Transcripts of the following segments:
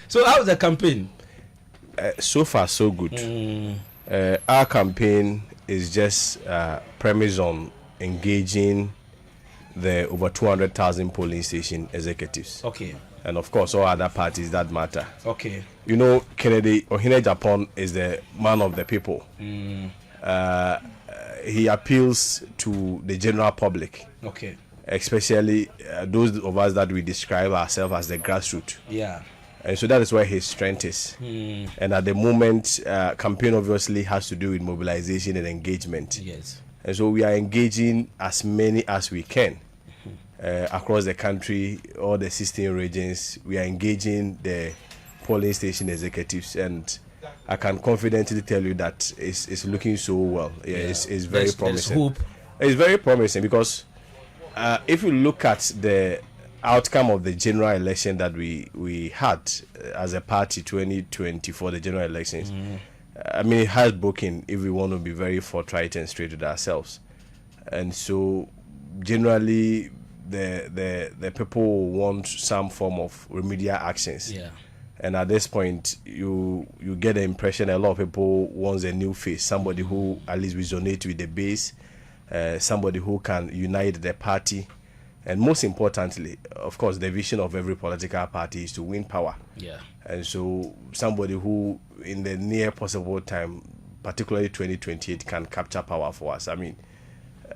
So how's the campaign? So far, so good. Our campaign is just premised on engaging the over 200,000 polling station executives. Okay. And of course, all other parties that matter. Okay. You know, Kennedy AGYAPONG is the man of the people. He appeals to the general public. Okay. Especially those of us that we describe ourselves as the grassroots. Yeah. And so that is where his strength is. And at the moment, campaign obviously has to do with mobilization and engagement. Yes. And so we are engaging as many as we can across the country, all the 16 regions. We are engaging the polling station executives, and I can confidently tell you that it's looking so well. Yeah, it's very promising. There's hope. It's very promising because if you look at the outcome of the general election that we had as a party 2024, the general elections, I mean, it has broken, if we want to be very forthright and straight with ourselves. And so generally the people want some form of remedial actions. Yeah. And at this point, you get the impression a lot of people want a new face, somebody who at least resonates with the base, somebody who can unite the party. And most importantly, of course, the vision of every political party is to win power. Yeah. And so somebody who in the near possible time, particularly 2028, can capture power for us. I mean,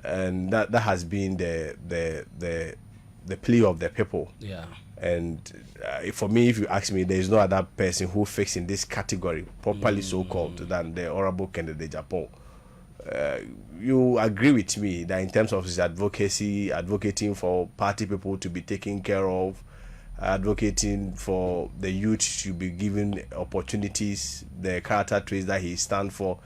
and that has been the plea of the people. Yeah. And for me, if you ask me, there is no other person who fits in this category, properly so-called, than the Honorable Kennedy AGYAPONG. You agree with me that in terms of his advocacy, advocating for party people to be taken care of, advocating for the youth to be given opportunities, the character traits that he stands for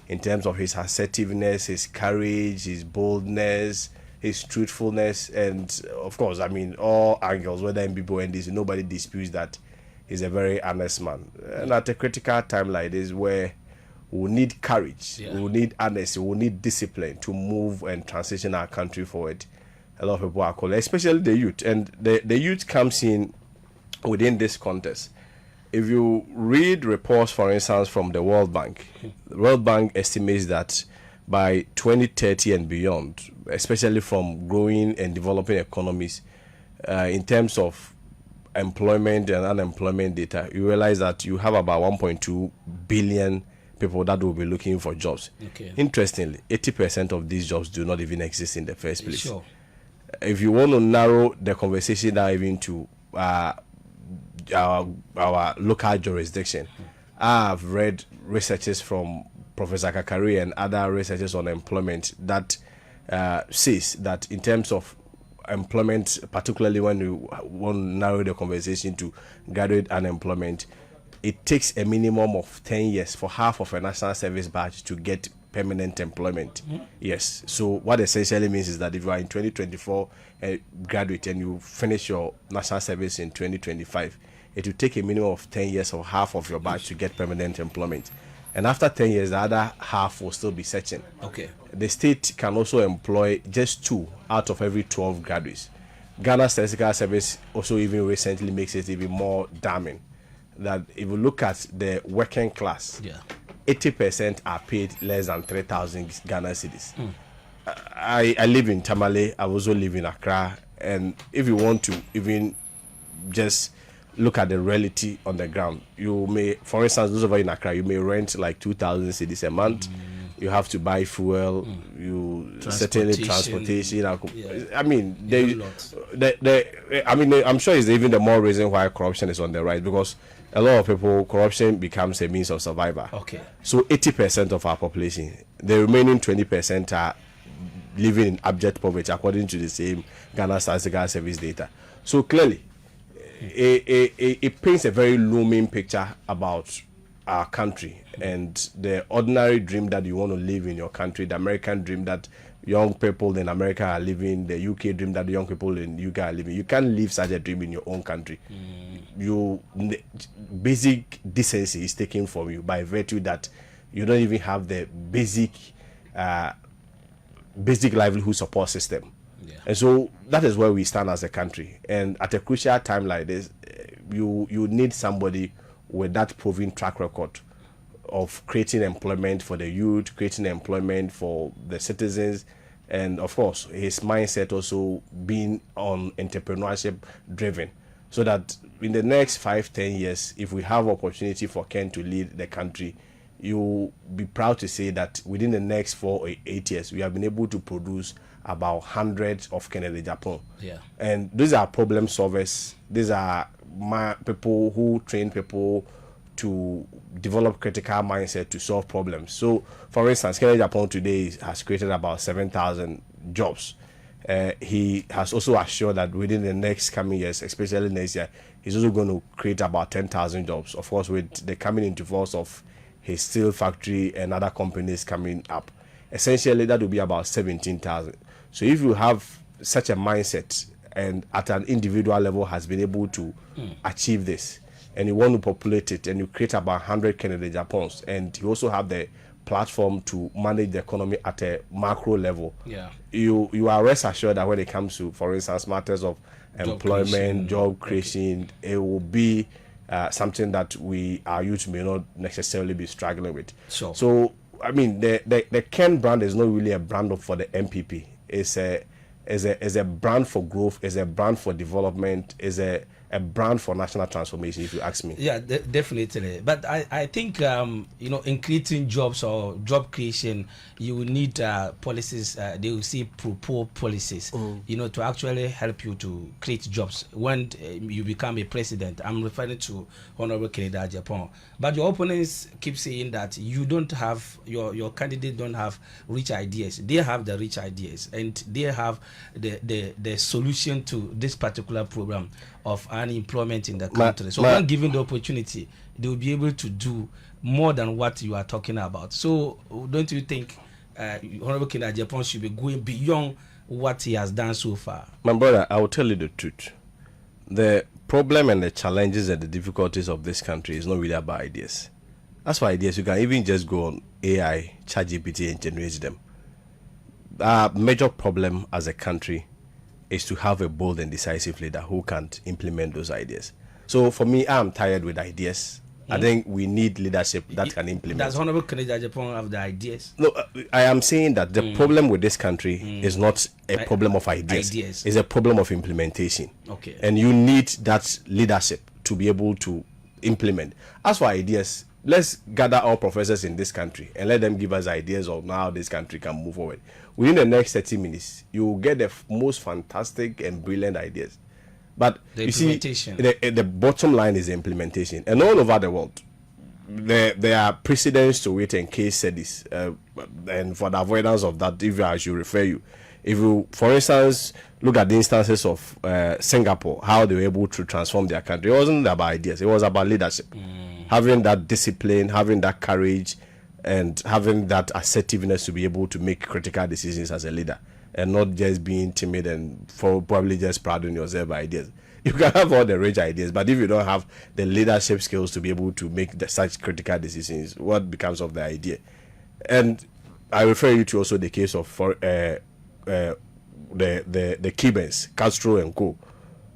in terms of his assertiveness, his courage, his boldness, his truthfulness, and of course, I mean, all angles, whether in people and this, nobody disputes that he's a very honest man. And at a critical time like this, where we need courage, we need honesty, we need discipline to move and transition our country forward. A lot of people are calling, especially the youth. And the youth comes in within this context. If you read reports, for instance, from the World Bank, the World Bank estimates that by 2030 and beyond, especially from growing and developing economies, in terms of employment and unemployment data, you realize that you have about 1.2 billion people that will be looking for jobs. Okay. Interestingly, 80% of these jobs do not even exist in the first place. Sure. If you want to narrow the conversation down even to our local jurisdiction, I have read researches from Professor Kakari and other researchers on employment that says that in terms of employment, particularly when you want to narrow the conversation to graduate unemployment, it takes a minimum of 10 years for half of a national service batch to get permanent employment. Yes. So what essentially means is that if you are in 2024 graduate and you finish your national service in 2025, it will take a minimum of 10 years or half of your batch to get permanent employment. And after 10 years, the other half will still be searching. Okay. The state can also employ just 2 out of every 12 graduates. Ghana Statistical Service also even recently makes it even more damning that if you look at the working class, 80% are paid less than 3,000 Ghana cedis. I live in Tamale. I also live in Accra. And if you want to even just look at the reality on the ground, you may, for instance, those of you in Accra, you may rent like 2,000 cedis a month. You have to buy fuel. You certainly transportation. I mean, I'm sure it's even the more reason why corruption is on the rise, because a lot of people, corruption becomes a means of survival. Okay. So 80% of our population, the remaining 20% are living in abject poverty, according to the same Ghana Statistical Service data. So clearly, it paints a very looming picture about our country and the ordinary dream that you want to live in your country, the American dream that young people in America are living, the UK dream that the young people in UK are living. You can't live such a dream in your own country. Basic decency is taken from you by virtue that you don't even have the basic livelihood support system. And so that is where we stand as a country. And at a crucial time like this, you need somebody with that proven track record of creating employment for the youth, creating employment for the citizens, and of course his mindset also being on entrepreneurship driven, so that in the next 5-10 years, if we have opportunity for Ken to lead the country, you'll be proud to say that within the next 4 or 8 years, we have been able to produce about 100 of Kennedy Japan. Yeah. And these are problem solvers. These are people who train people to develop critical mindset to solve problems. So, for instance, Kennedy Japan today has created about 7,000 jobs. He has also assured that within the next coming years, especially next year, he's also going to create about 10,000 jobs. Of course, with the coming into force of his steel factory and other companies coming up, essentially that will be about 17,000. So if you have such a mindset and at an individual level has been able to achieve this, and you want to populate it, and you create about 100 Kennedy Japans, and you also have the platform to manage the economy at a macro level, you are rest assured that when it comes to, for instance, matters of employment, job creation, it will be something that our youth may not necessarily be struggling with. Sure. So, I mean, the Ken brand is not really a brand for the MPP. It's a brand for growth, it's a brand for development, it's a brand for national transformation, if you ask me. Yeah, definitely. But I think, in creating jobs or job creation, you will need policies. They will see proposed policies, to actually help you to create jobs when you become a president. I'm referring to Honorable Kennedy Japan. But your opponents keep saying that you don't have, your candidate don't have rich ideas. They have the rich ideas, and they have the solution to this particular problem of unemployment in the country. So when given the opportunity, they will be able to do more than what you are talking about. So don't you think Honorable Kennedy Japan should be going beyond what he has done so far? My brother, I will tell you the truth. The problem and the challenges and the difficulties of this country is not really about ideas. As for ideas, you can even just go on AI, ChatGPT, and generate them. Our major problem as a country is to have a bold and decisive leader who can implement those ideas. So for me, I'm tired with ideas. I think we need leadership that can implement. Does Honorable Kennedy Japan have the ideas? No, I am saying that the problem with this country is not a problem of ideas. It's a problem of implementation. Okay. And you need that leadership to be able to implement. As for ideas, let's gather all professors in this country and let them give us ideas of how this country can move forward. Within the next 30 minutes, you will get the most fantastic and brilliant ideas. But you see, the bottom line is the implementation. And all over the world, there are precedents to it and case studies. And for the avoidance of that, if I should refer you, if you, for instance, look at the instances of Singapore, how they were able to transform their country, it wasn't about ideas, it was about leadership. Having that discipline, having that courage, and having that assertiveness to be able to make critical decisions as a leader, and not just being timid and probably just priding yourself by ideas. You can have all the rich ideas, but if you don't have the leadership skills to be able to make such critical decisions, what becomes of the idea? And I refer you to also the case of the Cubans, Castro and co.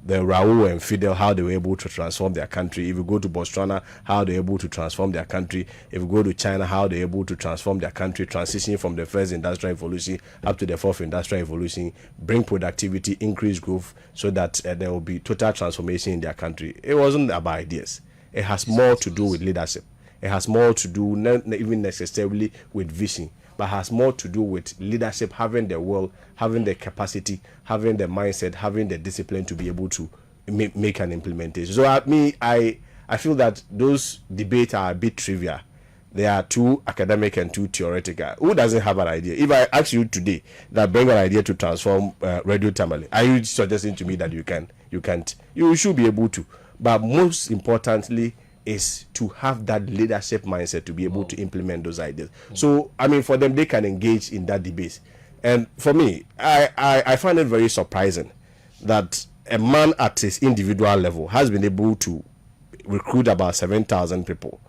The Raul and Fidel, how they were able to transform their country. If you go to Botswana, how they were able to transform their country. If you go to China, how they were able to transform their country, transitioning from the first industrial revolution up to the fourth industrial revolution, bring productivity, increase growth, so that there will be total transformation in their country. It wasn't about ideas. It has more to do with leadership. It has more to do, not even necessarily with vision, but has more to do with leadership, having the will, having the capacity, having the mindset, having the discipline to be able to make an implementation. So I feel that those debates are a bit trivial. They are too academic and too theoretical. Who doesn't have an idea? If I ask you today that bring an idea to transform Radio Tamale, are you suggesting to me that you can't? You should be able to. But most importantly, is to have that leadership mindset to be able to implement those ideas. So, I mean, for them, they can engage in that debate. And for me, I find it very surprising that a man at his individual level has been able to recruit about 7,000 people.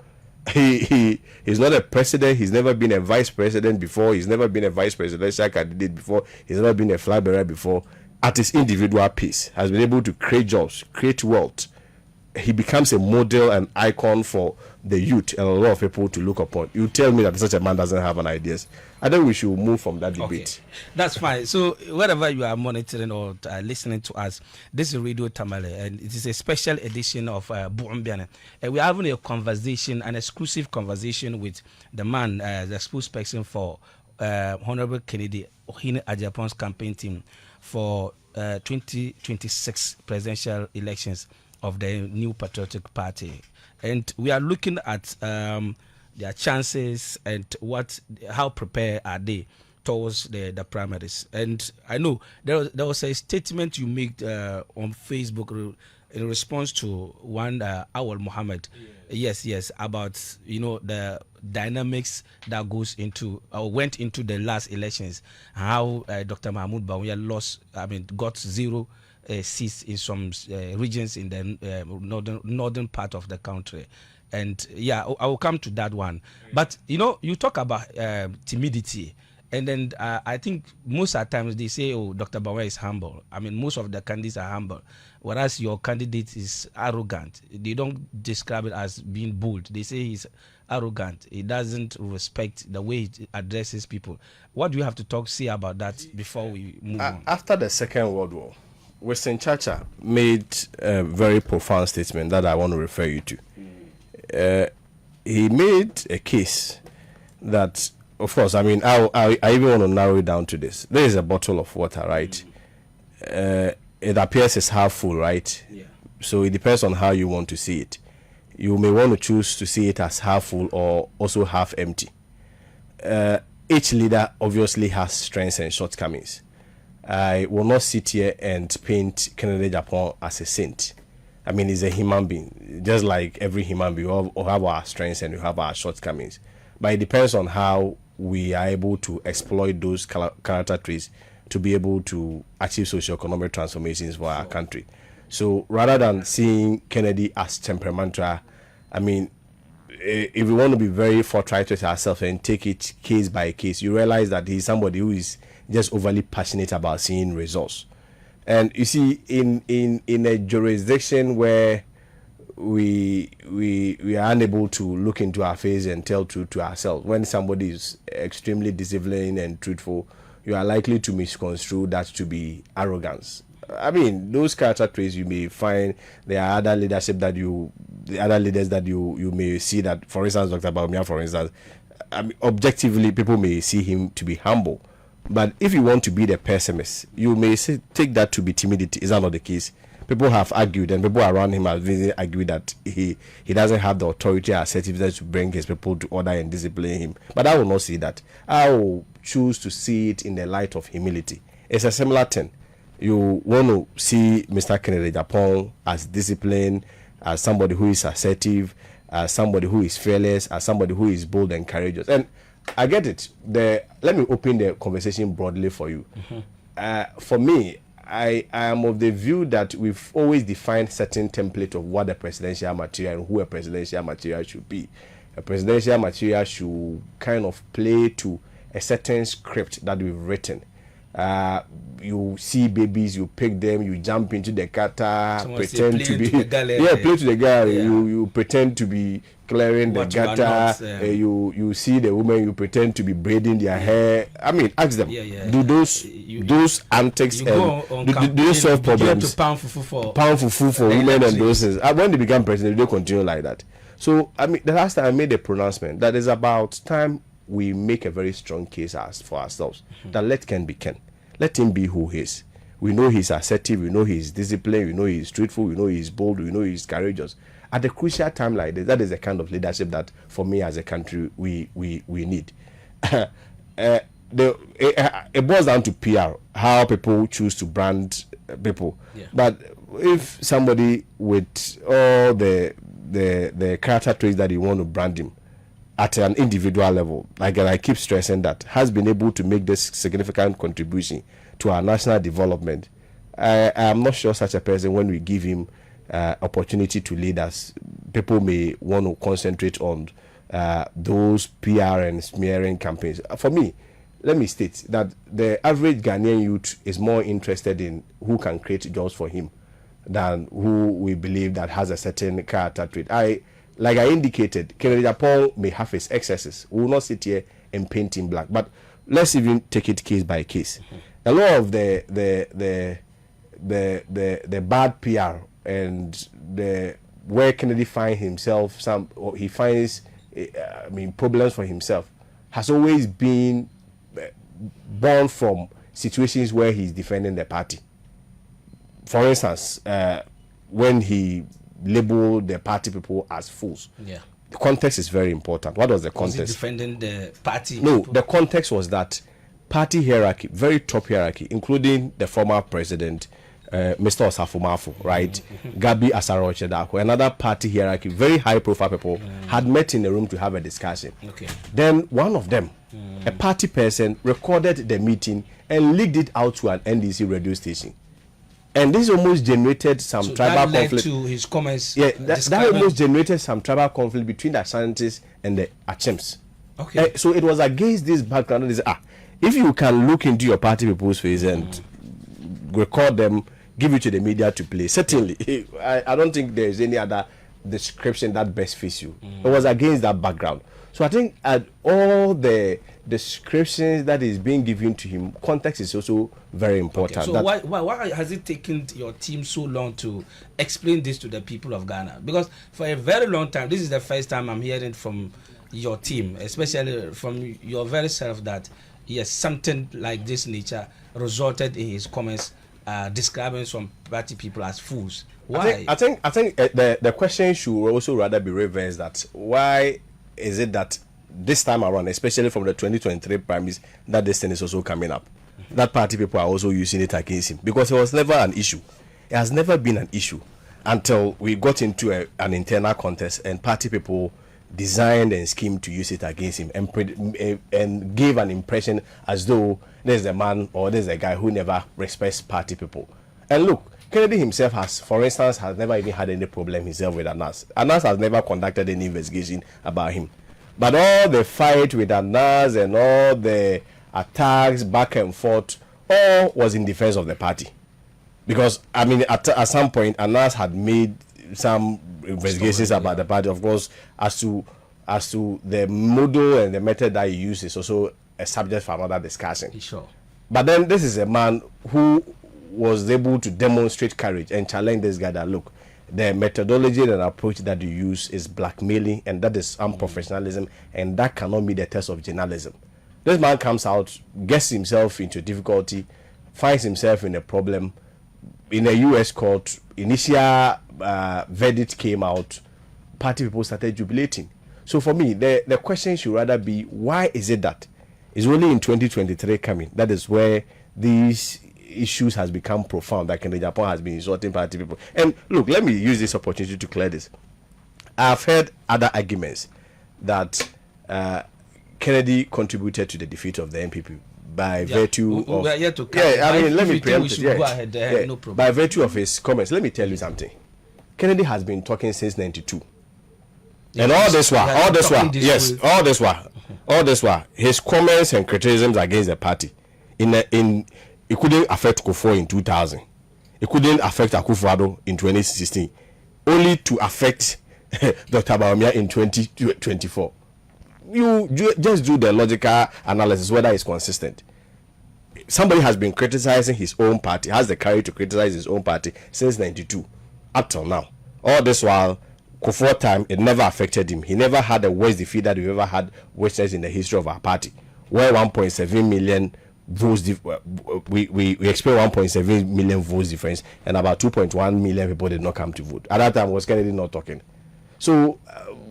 He's not a president. He's never been a vice president before. He's never been a vice presidential candidate before. He's never been a flag bearer before. At his individual pace, has been able to create jobs, create wealth, he becomes a model and icon for the youth and a lot of people to look upon. You tell me that such a man doesn't have an ideas. I think we should move from that debate. Okay. That's fine. So wherever you are monitoring or listening to us, this is Radio Tamale, and it is a special edition of Bawumia. And we're having a conversation, an exclusive conversation with the man, the spokesperson for Honorable Kennedy Ohene AGYAPONG's campaign team for 2026 presidential elections of the New Patriotic Party. And we are looking at their chances and how prepared are they towards the primaries. And I know there was a statement you made on Facebook in response to one Awal Muhammad. Yes, about the dynamics that went into the last elections, how Dr. Mahmoud Bawumia got 0 seats in some regions in the northern part of the country. And I will come to that one. But you talk about timidity, and then I think most of the times they say, oh, Dr. Bawumia is humble. I mean, most of the candidates are humble, whereas your candidate is arrogant. They don't describe it as being bold. They say he's arrogant. He doesn't respect the way he addresses people. What do you have to say about that before we move on? After the Second World War, Winston Churchill made a very profound statement that I want to refer you to. He made a case that, of course, I mean, I even want to narrow it down to this. There is a bottle of water, right? It appears it's half full, right? Yeah. So it depends on how you want to see it. You may want to choose to see it as half full or also half empty. Each leader obviously has strengths and shortcomings. I will not sit here and paint Kennedy AGYAPONG as a saint. I mean, he's a human being. Just like every human being, we have our strengths and we have our shortcomings. But it depends on how we are able to exploit those character traits to be able to achieve socio-economic transformations for our country. So rather than seeing Kennedy as temperamental, I mean, if we want to be very forthright with ourselves and take it case by case, you realize that he's somebody who is just overly passionate about seeing results. And you see, in a jurisdiction where we are unable to look into our face and tell truth to ourselves, when somebody is extremely disciplined and truthful, you are likely to misconstrue that to be arrogance. I mean, those character traits you may find. There are other leaders that you may see that, for instance, Dr. Bawumia, for instance, I mean, objectively, people may see him to be humble. But if you want to be the pessimist, you may take that to be timidity. Is that not the case? People have argued, and people around him have really argued that he doesn't have the authority or assertiveness to bring his people to order and discipline him. But I will not see that. I will choose to see it in the light of humility. It's a similar thing. You want to see Mr. Kennedy AGYAPONG as disciplined, as somebody who is assertive, as somebody who is fearless, as somebody who is bold and courageous. And I get it. Let me open the conversation broadly for you. For me, I am of the view that we've always defined certain template of what a presidential material and who a presidential material should be. A presidential material should kind of play to a certain script that we've written. You see babies, you pick them, you jump into the gutter, pretend to be play to the gallery. You pretend to be clearing the gutter. You see the women, you pretend to be braiding their hair. I mean, ask them. Do those antics and do they solve problems? Pound fufu for women and those things. When they become president, they continue like that. So I mean, the last time I made a pronouncement that is about time we make a very strong case for ourselves that let Ken be Ken. Let him be who he is. We know he's assertive, we know he's disciplined, we know he's truthful, we know he's bold, we know he's courageous. At a crucial time like this, that is the kind of leadership that, for me as a country, we need. It boils down to PR, how people choose to brand people. But if somebody with all the character traits that you want to brand him, at an individual level, like I keep stressing that, has been able to make this significant contribution to our national development, I am not sure such a person, when we give him opportunity to lead us, people may want to concentrate on those PR and smearing campaigns. For me, let me state that the average Ghanaian youth is more interested in who can create jobs for him than who we believe that has a certain character trait. Like I indicated, Kennedy Agyapong may have his excesses. We will not sit here and paint him black. But let's even take it case by case. A lot of the bad PR and the where Kennedy finds himself, he finds problems for himself, has always been born from situations where he's defending the party. For instance, when he labeled the party people as fools. Yeah. The context is very important. What was the context? Was he defending the party? No, people? The context was that party hierarchy, very top hierarchy, including the former president, Mr. Osafo-Maafo, right? Gabi Asaro-Chedako, another party hierarchy, very high profile people, had met in a room to have a discussion. Okay. Then one of them, a party person, recorded the meeting and leaked it out to an NDC radio station. And this almost generated some tribal that conflict. Led to his comments. Yeah, that almost generated some tribal conflict between the Ashantis and the Achems. Okay. So it was against this background. If you can look into your party people's face and record them, give it to the media to play, certainly, I don't think there is any other description that best fits you. It was against that background. So I think all the descriptions that is being given to him, context is also very important. Okay. So why has it taken your team so long to explain this to the people of Ghana? Because for a very long time, this is the first time I'm hearing from your team, especially from your very self, that yes, something like this nature resulted in his comments describing some party people as fools. Why? I think the question should also rather be reversed, that why is it that this time around, especially from the 2023 primaries, that this thing is also coming up? That party people are also using it against him, because it was never an issue. It has never been an issue until we got into an internal contest and party people designed and schemed to use it against him and gave an impression as though there's a man or there's a guy who never respects party people. And look, Kennedy himself has never even had any problem himself with Anas. Anas has never conducted any investigation about him. But all the fight with Anas and all the attacks back and forth, all was in defense of the party. Because, at some point, Anas had made some investigations about the party. Of course, as to the model and the method that he used is also a subject for another discussion. Sure. But then this is a man who was able to demonstrate courage and challenge this guy that, look, the methodology and approach that you use is blackmailing, and that is unprofessionalism, and that cannot meet the test of journalism. This man comes out, gets himself into difficulty, finds himself in a problem. In a U.S. court, initial verdict came out, party people started jubilating. So for me, the question should rather be, why is it that it's only in 2023 coming, that is where these issues has become profound, that Kennedy Agyapong has been insulting party people? And look, let me use this opportunity to clear this. I've heard other arguments that Kennedy contributed to the defeat of the NPP by virtue of... We are here to let me preempt it. Go ahead, no problem. By virtue of his comments, let me tell you something. Kennedy has been talking since 92. And all this while, his comments and criticisms against the party, it couldn't affect Kufuor in 2000. It couldn't affect Akufo-Addo in 2016. Only to affect Dr. Bawumia in 2024. You just do the logical analysis whether it's consistent. Somebody has been criticizing his own party, has the courage to criticize his own party since 92 up till now. All this while, Kufuor time, it never affected him. He never had the worst defeat that we ever had witnessed in the history of our party, where 1.7 million votes, we experienced 1.7 million votes difference, and about 2.1 million people did not come to vote. At that time, was Kennedy not talking? So,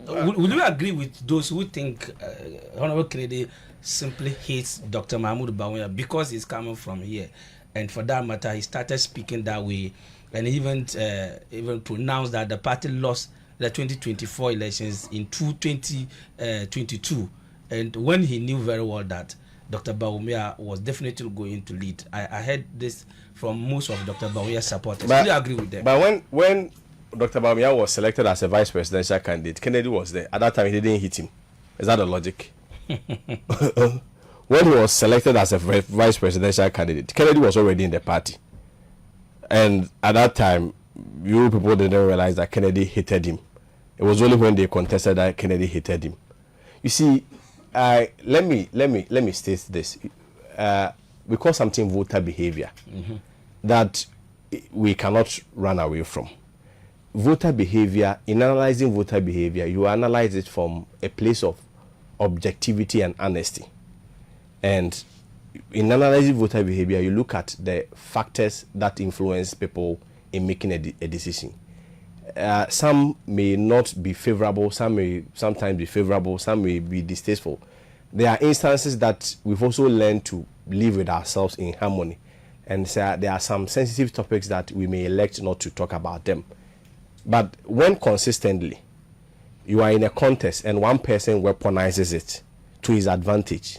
would you agree with those who think Honorable Kennedy simply hates Dr. Mahmoud Bawumia because he's coming from here, and for that matter, he started speaking that way, and even pronounced that the party lost the 2024 elections in 2022, and when he knew very well that Dr. Bawumia was definitely going to lead. I heard this from most of Dr. Bawumia's supporters. Do you agree with them? But when Dr. Bawumia was selected as a vice presidential candidate, Kennedy was there. At that time, he didn't hit him. Is that the logic? When he was selected as a vice presidential candidate, Kennedy was already in the party. And at that time, you people didn't realize that Kennedy hated him. It was only when they contested that Kennedy hated him. You see, let me state this. We call something voter behavior that we cannot run away from. Voter behavior, in analyzing voter behavior, you analyze it from a place of objectivity and honesty. And in analyzing voter behavior, you look at the factors that influence people in making a decision. Some may not be favorable, some may sometimes be favorable, some may be distasteful. There are instances that we've also learned to live with ourselves in harmony. And so there are some sensitive topics that we may elect not to talk about them. But when consistently you are in a contest and one person weaponizes it to his advantage,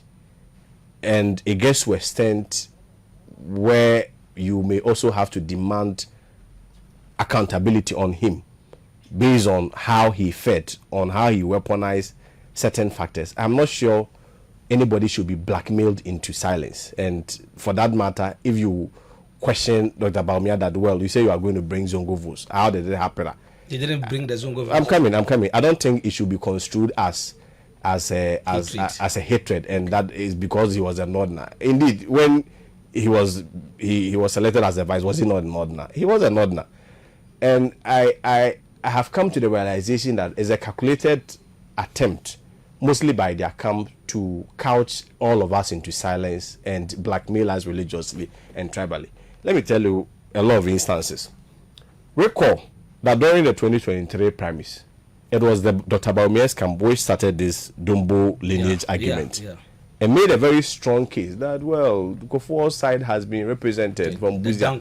and it gets to a extent where you may also have to demand accountability on him based on how he fed, on how he weaponized certain factors, I'm not sure anybody should be blackmailed into silence. And for that matter, if you question Dr. Bawumia that, well, you say you are going to bring Zongo votes, how did it happen? They didn't bring the Zongo votes. I'm coming. I don't think it should be construed as a hatred, and that is because he was a Northerner. Indeed, when he was selected as a vice, was he not a Northerner? He was a Northerner. And I have come to the realization that it's a calculated attempt, mostly by their camp, to couch all of us into silence and blackmail us religiously and tribally. Let me tell you a lot of instances. Recall that during the 2023 primaries, it was the Dr. Bawumia's camp which started this Dumbo lineage argument. And made a very strong case that, well, Kofo's side has been represented from Buzia.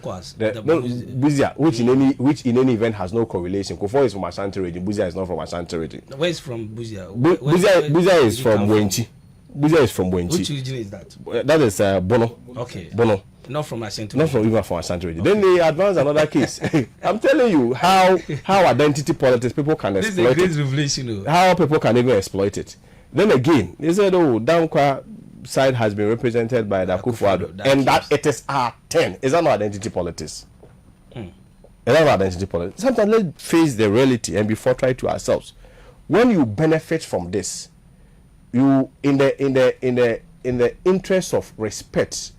Buzia, which in any event has no correlation. Kofo is from Ashanti region. Buzia is not from Ashanti region. Where is from Buzia? Buzia is from Wenchi. Buzia is from Wenchi. Which region is that? That is Bono. Okay. Bono. Not from Ashanti. Not from even from Ashanti region. Okay. Then they advance another case. I'm telling you how identity politics people can exploit this is a great revelation. How people can even exploit it. Then again, they said, oh, Dankwa side has been represented by the Akufo-Addo, and that it is our turn. Is that not identity politics? Is that not identity politics? Sometimes let's face the reality and be forthright to ourselves. When you benefit from this, you in the interest of respect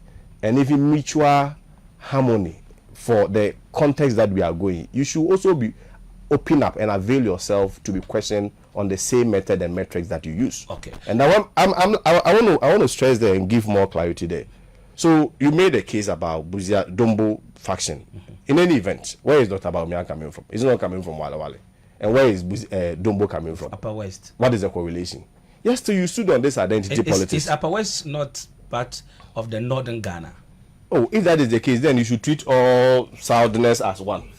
and even mutual harmony for the context that we are going, you should also be open up and avail yourself to be questioned on the same method and metrics that you use. Okay. And I want to stress there and give more clarity there. So you made a case about Buzia Dombo faction. In any event, where is Dr. Bawumia coming from? Is not coming from Wale Wale. And where is Dombo coming from? Upper West. What is the correlation? Yes, so you stood on this identity politics. Is Upper West not part of the Northern Ghana? Oh, if that is the case, then you should treat all Southerners as one.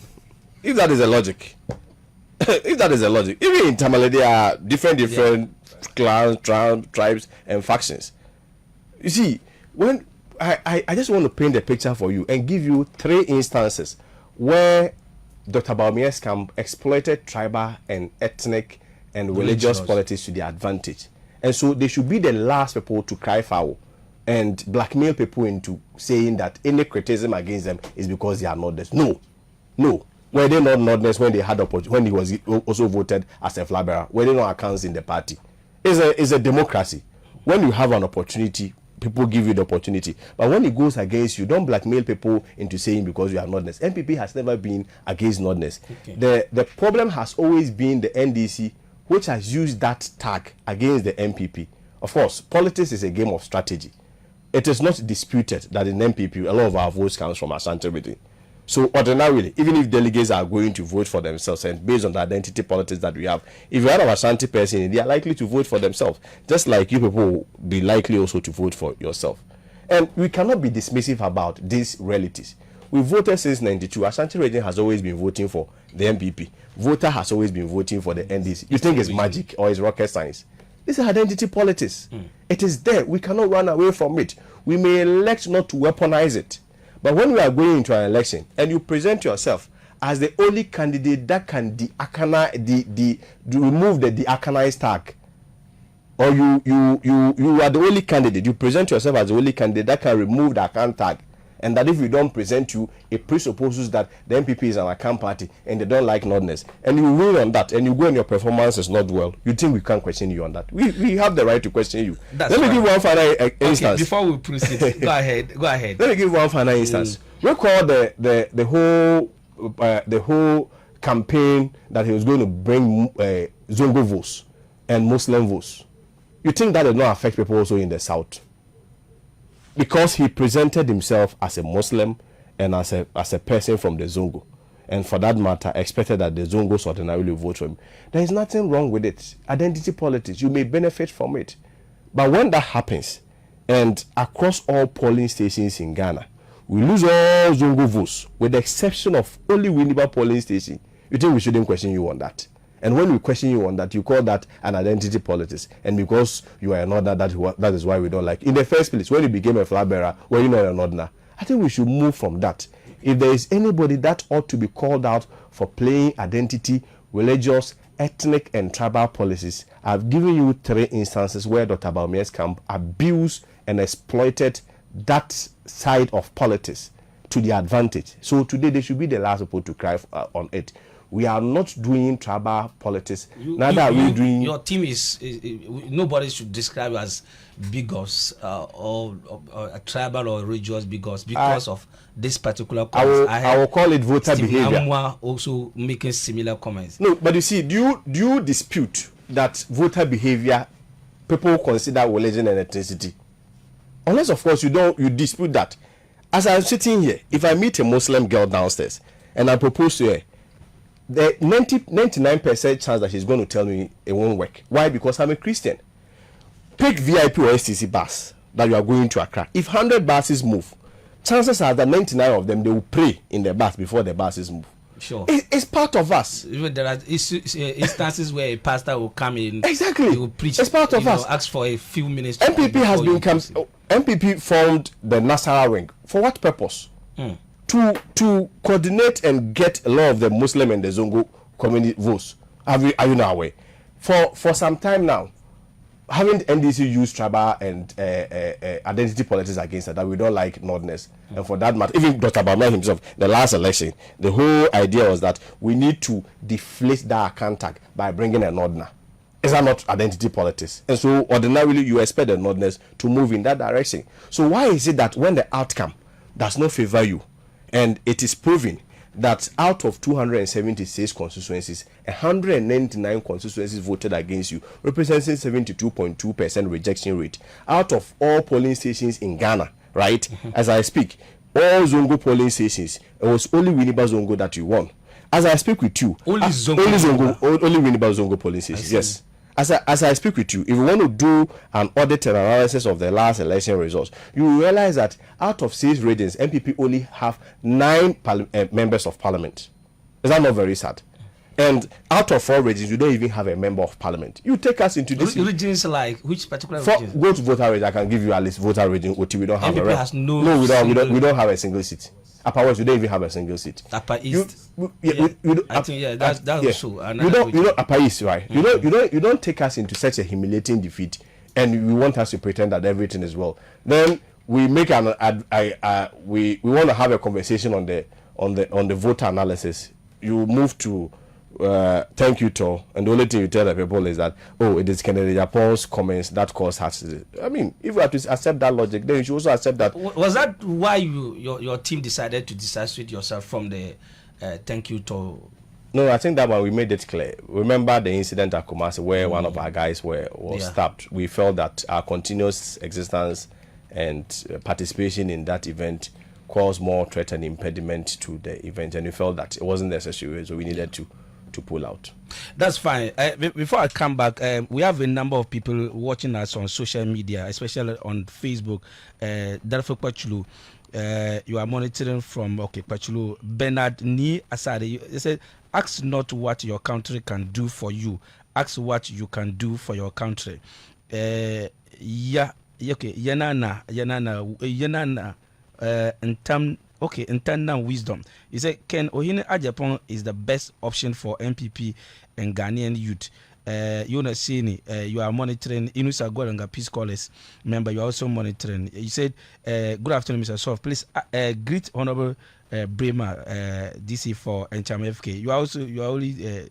If that is a logic. If that is a logic. Even in Tamale, there are different clans, tribes, and factions. You see, when I just want to paint the picture for you and give you 3 instances where Dr. Bawumia's camp exploited tribal and ethnic and religious politics to their advantage. And so they should be the last people to cry foul and blackmail people into saying that any criticism against them is because they are not this. No. Were they not Northerners when they had when he was also voted as a flag bearer? Were they not accounts in the party? It's a democracy. When you have an opportunity, people give you the opportunity. But when it goes against you, don't blackmail people into saying because you are Northerners. NPP has never been against Northerners. Okay. The problem has always been the NDC, which has used that tag against the NPP. Of course, politics is a game of strategy. It is not disputed that in NPP, a lot of our votes comes from Ashanti region. So ordinarily, even if delegates are going to vote for themselves and based on the identity politics that we have, if you have an Ashanti person, they are likely to vote for themselves, just like you people will be likely also to vote for yourself. And we cannot be dismissive about these realities. We voted since 92. Ashanti region has always been voting for the NPP. Voter has always been voting for the NDC. You think it's magic or it's rocket science? This is identity politics. It is there. We cannot run away from it. We may elect not to weaponize it. But when we are going into an election and you present yourself as the only candidate that can remove the deaconized tag, or you are the only candidate, you present yourself as the only candidate that can remove the account tag, and that if we don't present you, it presupposes that the MPP is our camp party and they don't like Northerners, and you win on that, and you go and your performance is not well, you think we can't question you on that? We have the right to question you. Let me give one final instance. Before we proceed, go ahead. Let me give one final instance. Recall the whole campaign that he was going to bring Zongo votes and Muslim votes. You think that did not affect people also in the south? Because he presented himself as a Muslim and as a person from the Zongo, and for that matter expected that the Zongos ordinarily vote for him. There is nothing wrong with it. Identity politics, you may benefit from it. But when that happens, and across all polling stations in Ghana, we lose all Zongo votes with the exception of only Winneba polling station, you think we shouldn't question you on that? And when we question you on that, you call that an identity politics. And because you are a northerner, that is why we don't like. In the first place, when you became a flag bearer, were you not a northerner? I think we should move from that. If there is anybody that ought to be called out for playing identity, religious, ethnic, and tribal policies, I've given you 3 instances where Dr. Bawumia's camp abused and exploited that side of politics to their advantage. So today they should be the last people to cry on it. We are not doing tribal politics. Neither are we doing. Your team is nobody should describe you as bigots or a tribal or religious bigots because of this particular comment. I will call it voter behavior. Also making similar comments. No, but you see, do you dispute that voter behavior people consider religion and ethnicity? Unless, of course, you dispute that. As I'm sitting here, if I meet a Muslim girl downstairs and I propose to her, the 99% chance that she's going to tell me it won't work. Why? Because I'm a Christian. Pick VIP or STC bus that you are going to Accra. If 100 buses move, chances are that 99 of them, they will pray in the bus before the buses move. Sure. It's part of us. There are instances where a pastor will come in. Exactly. He will preach. It's part of us. Ask for a few minutes. MPP formed the Nasara Ring. For what purpose? To coordinate and get a lot of the Muslim and the Zongo community votes. Are you now aware? For some time now, haven't NDC used tribal and identity politics against that we don't like Northerners? And for that matter, even Dr. Bawumia himself, the last election, the whole idea was that we need to deflate that account tag by bringing a Northerner. Is that not identity politics? And so ordinarily you expect the Northerners to move in that direction. So why is it that when the outcome does not favor you, and it is proven that out of 276 constituencies, 199 constituencies voted against you, representing 72.2% rejection rate. Out of all polling stations in Ghana, right? As I speak, all Zongo polling stations, it was only Winneba Zongo that you won. As I speak with you, only Winneba Zongo polling stations, yes. As I speak with you, if you want to do an audit and analysis of the last election results, you will realize that out of 6 regions, MPP only have 9 members of parliament. Is that not very sad? And out of 4 regions, you don't even have a member of parliament. You take us into this. Regions like which particular region? Go to voter region. I can give you a list. Voter region. We don't have MPP has no. We don't have a single seat. Upper West, you don't even have a single seat. Upper East. I think that's true. You don't Upper East, right? You don't take us into such a humiliating defeat, and you want us to pretend that everything is well. Then we make we want to have a conversation on the voter analysis. You move to thank you, Tor, and the only thing you tell the people is that it is Kennedy Japon's comments that cause us. I mean, if you have to accept that logic, then you should also accept that. Was that why your team decided to disassociate yourself from the thank you, Tor? No, I think that one we made it clear. Remember the incident at Kumasi where one of our guys was stabbed. We felt that our continuous existence and participation in that event caused more threat and impediment to the event, and we felt that it wasn't necessary, so we needed to pull out. That's fine. Before I come back, we have a number of people watching us on social media, especially on Facebook. Darfur Pachulu, you are monitoring from Pachulu. Bernard Ni Asade, they said, ask not what your country can do for you, ask what you can do for your country. Yanana, internal wisdom. He said, Ken Ohene AGYAPONG is the best option for MPP and Ghanaian youth. Yuna Sini, you are monitoring. Inusa Golanga, Peace Corps member, you are also monitoring. You said, good afternoon, Mr. Soft. Please greet Honorable Bremer, DC for Encham FK. You are only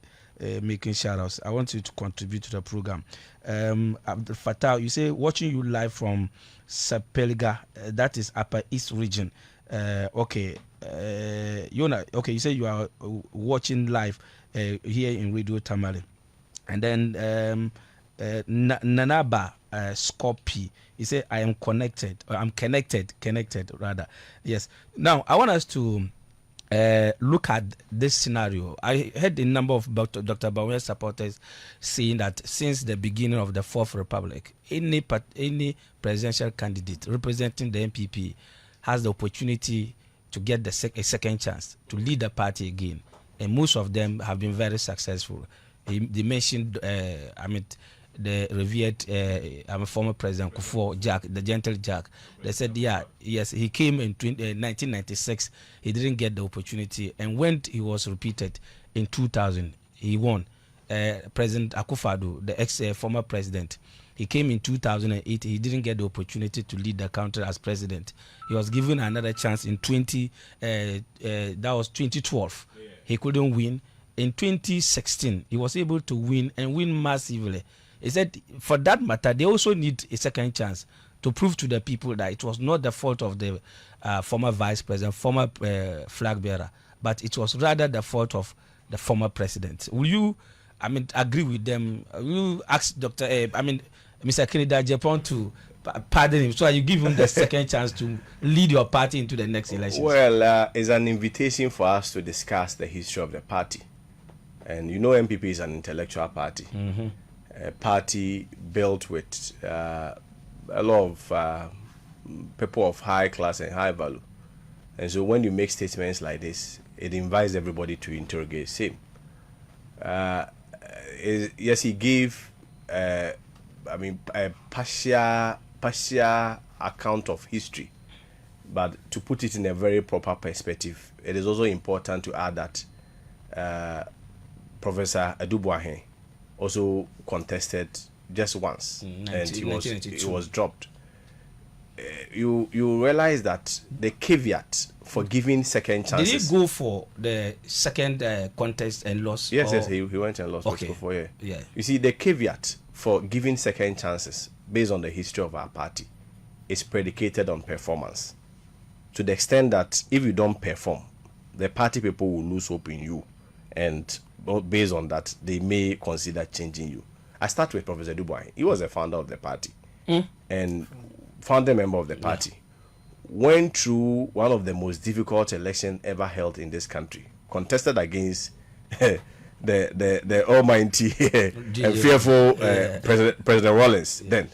making shout outs. I want you to contribute to the program. Abdul Fattah, you say watching you live from Sapelga, that is Upper East region. Okay, okay, you say you are watching live here in Radio Tamale. And then Nanaba Scorpi, he said, I am connected, or I'm connected rather. Yes. Now, I want us to look at this scenario. I heard a number of Dr. Bawumia supporters saying that since the beginning of the Fourth Republic, any presidential candidate representing the MPP has the opportunity to get a second chance to lead the party again. And most of them have been very successful. They mentioned, the revered former President Kufuor, Jack, the gentle Jack. They said, yes, he came in 1996. He didn't get the opportunity. And when he was repeated in 2000, he won. President Akufo-Addo, the former president, he came in 2008. He didn't get the opportunity to lead the country as president. He was given another chance in 2012. Yeah. He couldn't win. In 2016, he was able to win and win massively. He said, for that matter, they also need a second chance to prove to the people that it was not the fault of the former vice president, former flag bearer, but it was rather the fault of the former president. Will you, agree with them? Will you ask Mr. Kennedy AGYAPONG to pardon him, so you give him the second chance to lead your party into the next election? Well, it's an invitation for us to discuss the history of the party. And you know, MPP is an intellectual party. Mm-hmm. A party built with a lot of people of high class and high value. And so when you make statements like this, it invites everybody to interrogate him. Yes, he gave a partial account of history, but to put it in a very proper perspective, it is also important to add that Professor Adubuahe also contested just once, and he was dropped. You realize that the caveat for giving second chances. Did he go for the second contest and lost? Yes, he went and lost. Okay. Before, yeah. Yeah. You see, the caveat for giving second chances, based on the history of our party, is predicated on performance. To the extent that if you don't perform, the party people will lose hope in you, and based on that, they may consider changing you. I start with Professor Dubois. He was a founder of the party and founder member of the party. Went through one of the most difficult elections ever held in this country, contested against the almighty and fearful President Rawlings then.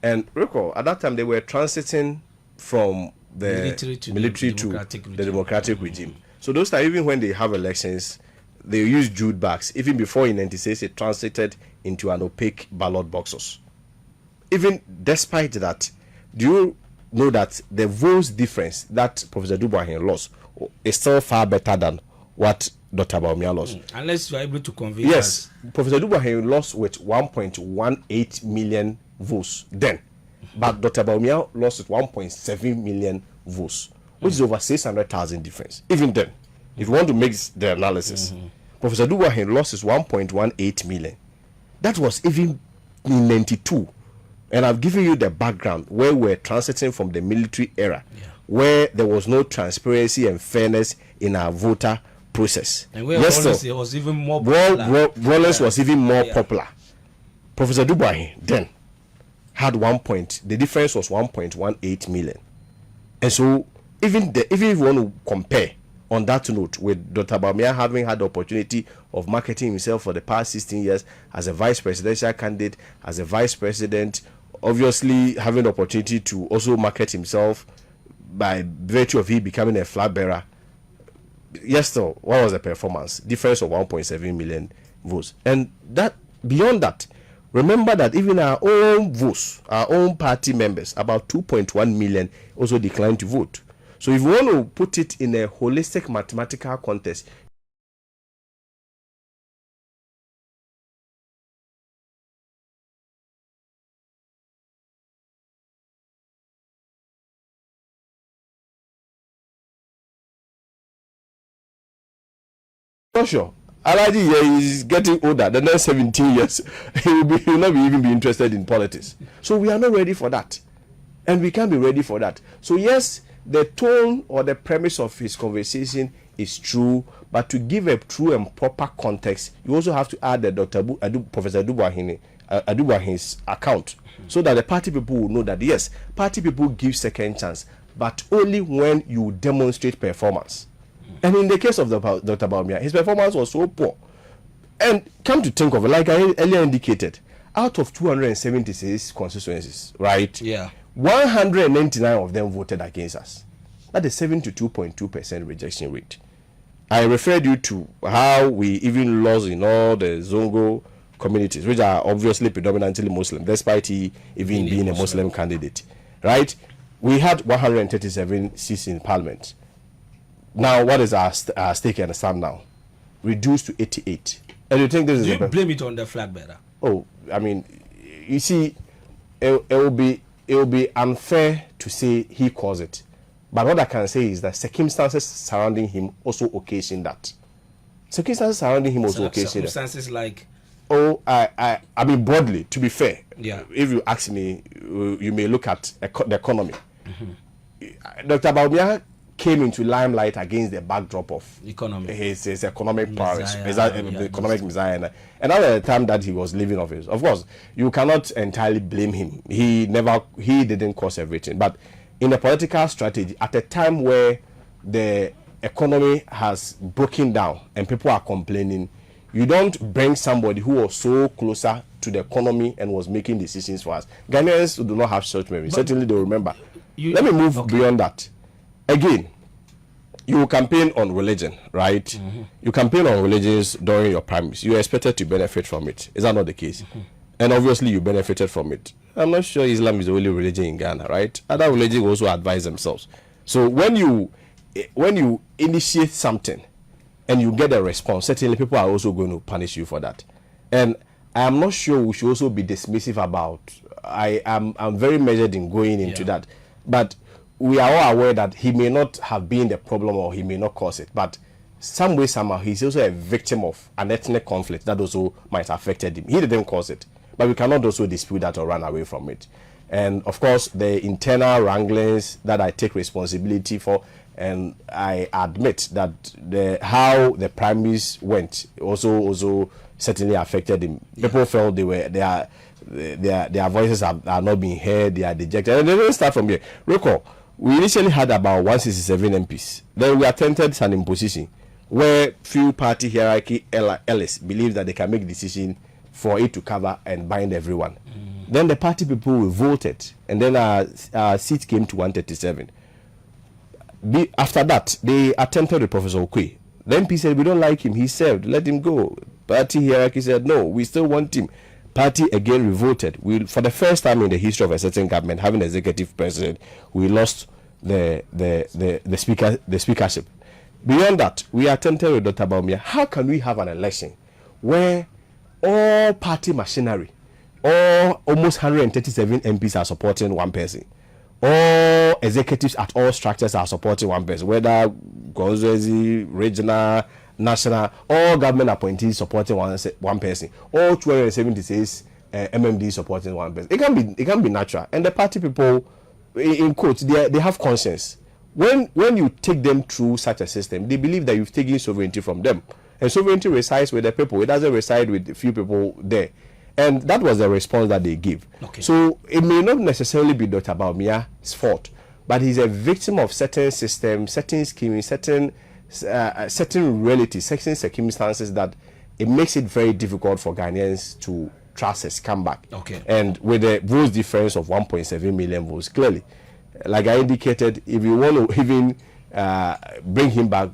And recall, at that time they were transiting from the military to the democratic regime. So those times, even when they have elections, they use jute bags. Even before in 96, it transited into an opaque ballot boxes. Even despite that, do you know that the votes difference that Professor Dubois lost is still far better than what Dr. Bawumia lost? Unless you are able to convince us. Professor Dubois lost with 1.18 million votes then, but Dr. Bawumia lost with 1.7 million votes, which is over 600,000 difference. Even then, if you want to make the analysis, Professor Dubois lost his 1.18 million. That was even in 92. And I've given you the background where we're transiting from the military era, where there was no transparency and fairness in our voter process. And where Rawlings was even more popular. Rawlings was even more popular. Professor Dubois then had the difference was 1.18 million. And so even if you want to compare on that note, with Dr. Bawumia having had the opportunity of marketing himself for the past 16 years as a vice presidential candidate, as a vice president, obviously having the opportunity to also market himself by virtue of he becoming a flag bearer. Yes, though, what was the performance? Difference of 1.7 million votes. And that beyond that, remember that even our own votes, our own party members, about 2.1 million also declined to vote. So if you want to put it in a holistic mathematical context, not sure. Alaji is getting older. The next 17 years, he will not even be interested in politics. So we are not ready for that, and we can't be ready for that. So yes, the tone or the premise of his conversation is true, but to give a true and proper context, you also have to add the Professor Adubuahin's account, so that the party people will know that yes, party people give second chance, but only when you demonstrate performance. And in the case of Dr. Bawumia, his performance was so poor. And come to think of it, like I earlier indicated, out of 276 constituencies, right? Yeah. 199 of them voted against us. That is 72.2% rejection rate. I referred you to how we even lost in all the Zongo communities, which are obviously predominantly Muslim, despite he even being a Muslim candidate, right? We had 137 seats in parliament. Now, what is our stake and stand now? Reduced to 88. And you think this is... Do you blame it on the flag bearer? Oh, I mean, you see, it will be unfair to say he caused it. But what I can say is that circumstances surrounding him also occasion that. Circumstances surrounding him also occasion that. Circumstances like... Oh, I mean, broadly, to be fair, yeah. If you ask me, you may look at the economy. Dr. Bawumia came into limelight against the backdrop of economy. His economic prowess, economic messiah, and at the time that he was leaving office. Of course, you cannot entirely blame him. He didn't cause everything. But in a political strategy, at a time where the economy has broken down and people are complaining, you don't bring somebody who was so closer to the economy and was making decisions for us. Ghanaians do not have short memory. Certainly they remember. Let me move beyond that. Again, you campaign on religion, right? You campaign on religions during your primaries. You are expected to benefit from it. Is that not the case? And obviously you benefited from it. I'm not sure Islam is the only religion in Ghana, right? Other religions also advise themselves. So when you initiate something and you get a response, certainly people are also going to punish you for that. And I am not sure we should also be dismissive about. I'm very measured in going into that, but we are all aware that he may not have been the problem or he may not cause it, but some way, somehow, he's also a victim of an ethnic conflict that also might have affected him. He didn't cause it, but we cannot also dispute that or run away from it. And of course, the internal wranglings that I take responsibility for, and I admit that how the primaries went also certainly affected him. People felt their voices are not being heard, they are dejected. And then let's start from here. Recall, we initially had about 167 MPs. Then we attempted an imposition where few party hierarchy elites believe that they can make decision for it to cover and bind everyone. Then the party people voted, and then our seat came to 137. After that, they attempted with Professor Okwe. The MP said, we don't like him, he served, let him go. Party hierarchy said, no, we still want him. Party again revolted. For the first time in the history of a certain government having an executive president, we lost the speakership. Beyond that, we attempted with Dr. Bawumia. How can we have an election where all party machinery, all almost 137 MPs are supporting one person? All executives at all structures are supporting one person, whether Gonzesi, regional, national, all government appointees supporting one person, all 276 MMD supporting one person. It can be natural, and the party people, in quotes, they have conscience. When you take them through such a system, they believe that you've taken sovereignty from them, and sovereignty resides with the people. It doesn't reside with a few people there. And that was the response that they give. Okay. So it may not necessarily be Dr. Bawumia's fault, but he's a victim of certain systems, certain schemes, certain realities, certain circumstances that it makes it very difficult for Ghanaians to trust his comeback. Okay. And with the vote difference of 1.7 million votes, clearly, like I indicated, if you want to even bring him back,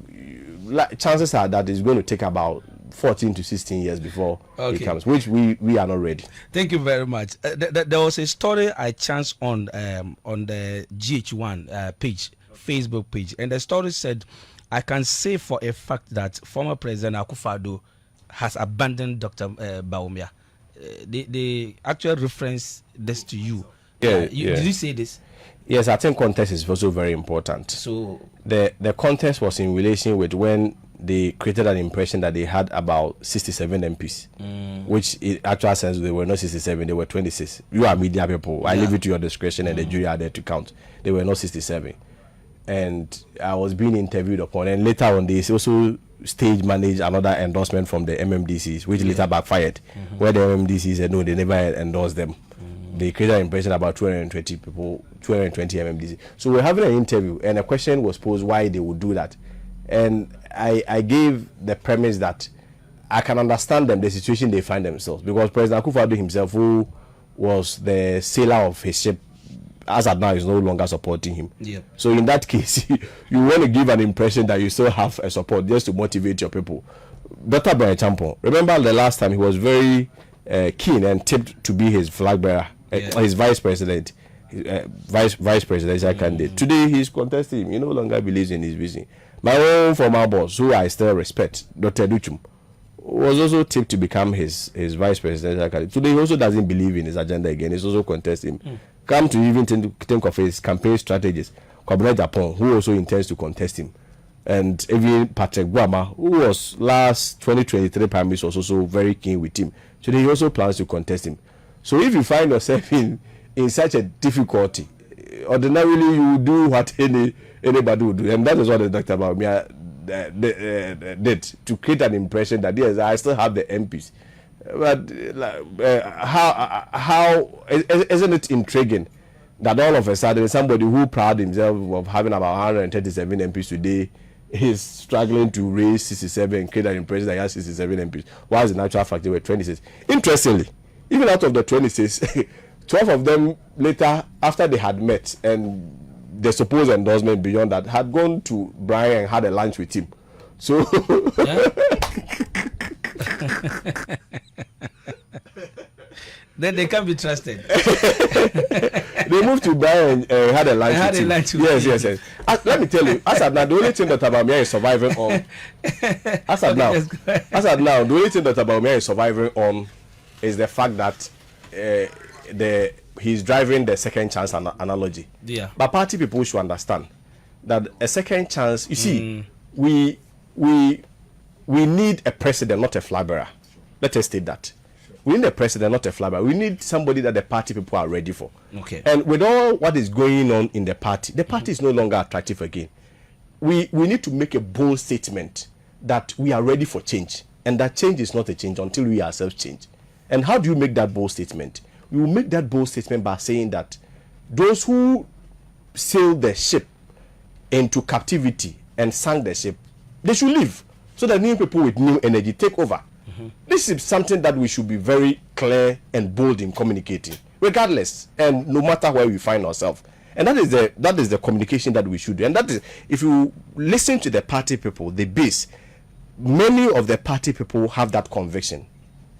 chances are that it's going to take about 14 to 16 years before he comes, which we are not ready. Thank you very much. There was a story I chanced on the GH1 page, Facebook page, and the story said, I can say for a fact that former President Akufo-Addo has abandoned Dr. Bawumia. They actually reference this to you. Did you say this? Yes, I think context is also very important. So the context was in relation with when they created an impression that they had about 67 MPs, which in actual sense they were not 67, they were 26. You are media people. I leave it to your discretion, and the jury are there to count. They were not 67. And I was being interviewed upon, and later on they also stage managed another endorsement from the MMDCs, which later backfired, where the MMDCs said no, they never endorsed them. They created an impression about 220 people, 220 MMDCs. So we're having an interview, and a question was posed why they would do that. And I gave the premise that I can understand them, the situation they find themselves, because President Akufo-Addo himself, who was the sailor of his ship, as at now is no longer supporting him. Yeah. So in that case, you want to give an impression that you still have a support just to motivate your people. Dr. Brian Champon, remember the last time he was very keen and tipped to be his flag bearer, his vice president, vice presidential candidate. Today he's contesting. He no longer believes in his vision. My own former boss, who I still respect, Dr. Duchum, was also tipped to become his vice presidential candidate. Today he also doesn't believe in his agenda again. He's also contesting. Come to even think of his campaign strategies. AGYAPONG, who also intends to contest him, and even Patrick Guama, who was last 2023 prime minister, was also very keen with him. Today he also plans to contest him. So if you find yourself in such a difficulty, ordinarily you do what anybody would do, and that is what the Dr. Bawumia did, to create an impression that yes, I still have the MPs. But how isn't it intriguing that all of a sudden somebody who proud himself of having about 137 MPs today is struggling to raise 67 and create an impression that he has 67 MPs, whilst in actual fact they were 26. Interestingly, even out of the 26, 12 of them later, after they had met and the supposed endorsement beyond that, had gone to Brian and had a lunch with him. So then they can't be trusted. They moved to Brian and had a lunch with him. Yes. Let me tell you, as of now, the only thing that Bawumia is surviving on, as of now, the only thing that Bawumia is surviving on is the fact that he's driving the second chance analogy. Yeah. But party people should understand that a second chance, you see, we need a president, not a flag bearer. Let us state that. We need a president, not a flag bearer. We need somebody that the party people are ready for. Okay. And with all what is going on in the party is no longer attractive again. We need to make a bold statement that we are ready for change, and that change is not a change until we ourselves change. And how do you make that bold statement? We will make that bold statement by saying that those who sailed the ship into captivity and sank the ship, they should leave, so that new people with new energy take over. This is something that we should be very clear and bold in communicating, regardless and no matter where we find ourselves. And that is the communication that we should do. And that is, if you listen to the party people, the base, many of the party people have that conviction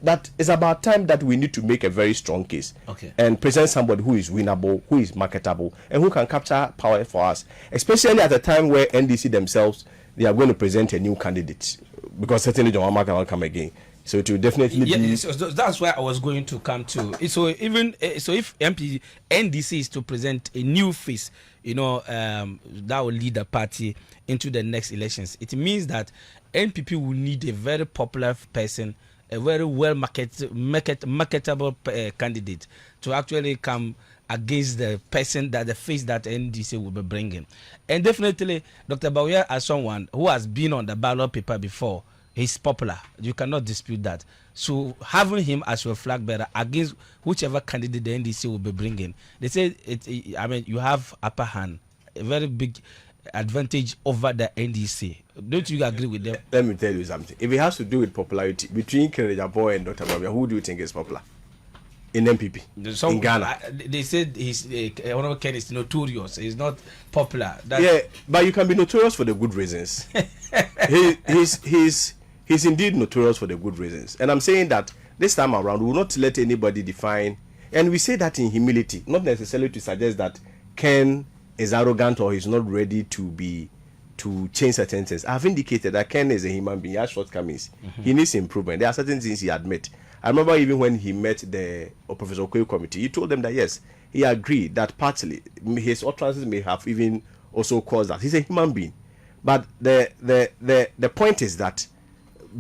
that it's about time that we need to make a very strong case, and present somebody who is winnable, who is marketable, and who can capture power for us, especially at a time where NDC themselves, they are going to present a new candidate, because certainly John Wama cannot come again. So it will definitely be... So that's where I was going to come to. So even if NDC is to present a new face, that will lead the party into the next elections, it means that NPP will need a very popular person, a very well marketable candidate to actually come against the person, that the face that NDC will be bringing. And definitely Dr. Bawumia, as someone who has been on the ballot paper before, he's popular. You cannot dispute that. So having him as your flag bearer against whichever candidate the NDC will be bringing, they say you have upper hand, a very big advantage over the NDC. Don't you agree with them? Let me tell you something. If it has to do with popularity between AGYAPONG and Dr. Bawumia, who do you think is popular in MPP in Ghana? They said he's Honorable Ken is notorious. He's not popular. But you can be notorious for the good reasons. He's indeed notorious for the good reasons. And I'm saying that this time around, we will not let anybody define, and we say that in humility, not necessarily to suggest that Ken is arrogant or he's not ready to change certain things. I've indicated that Ken is a human being. He has shortcomings. He needs improvement. There are certain things he admits. I remember even when he met the Professor Okoye committee, he told them that yes, he agreed that partly his utterances may have even also caused that. He's a human being. But the point is that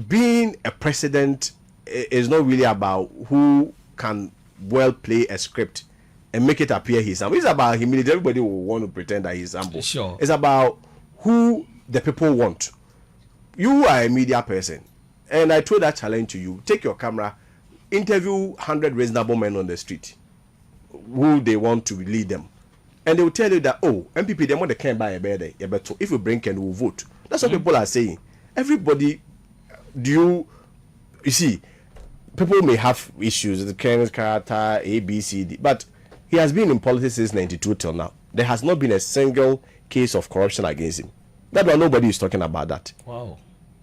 being a president is not really about who can well play a script and make it appear he's humble. It's about humility. Everybody will want to pretend that he's humble. Sure. It's about who the people want. You are a media person, and I throw that challenge to you. Take your camera, interview 100 reasonable men on the street who they want to lead them, and they will tell you that, oh, MPP, they want to come by a better. If you bring Ken, we'll vote. That's what people are saying. Everybody, you see, people may have issues with Ken's character, A, B, C, D, but he has been in politics since 92 till now. There has not been a single case of corruption against him. That's why nobody is talking about that. Wow.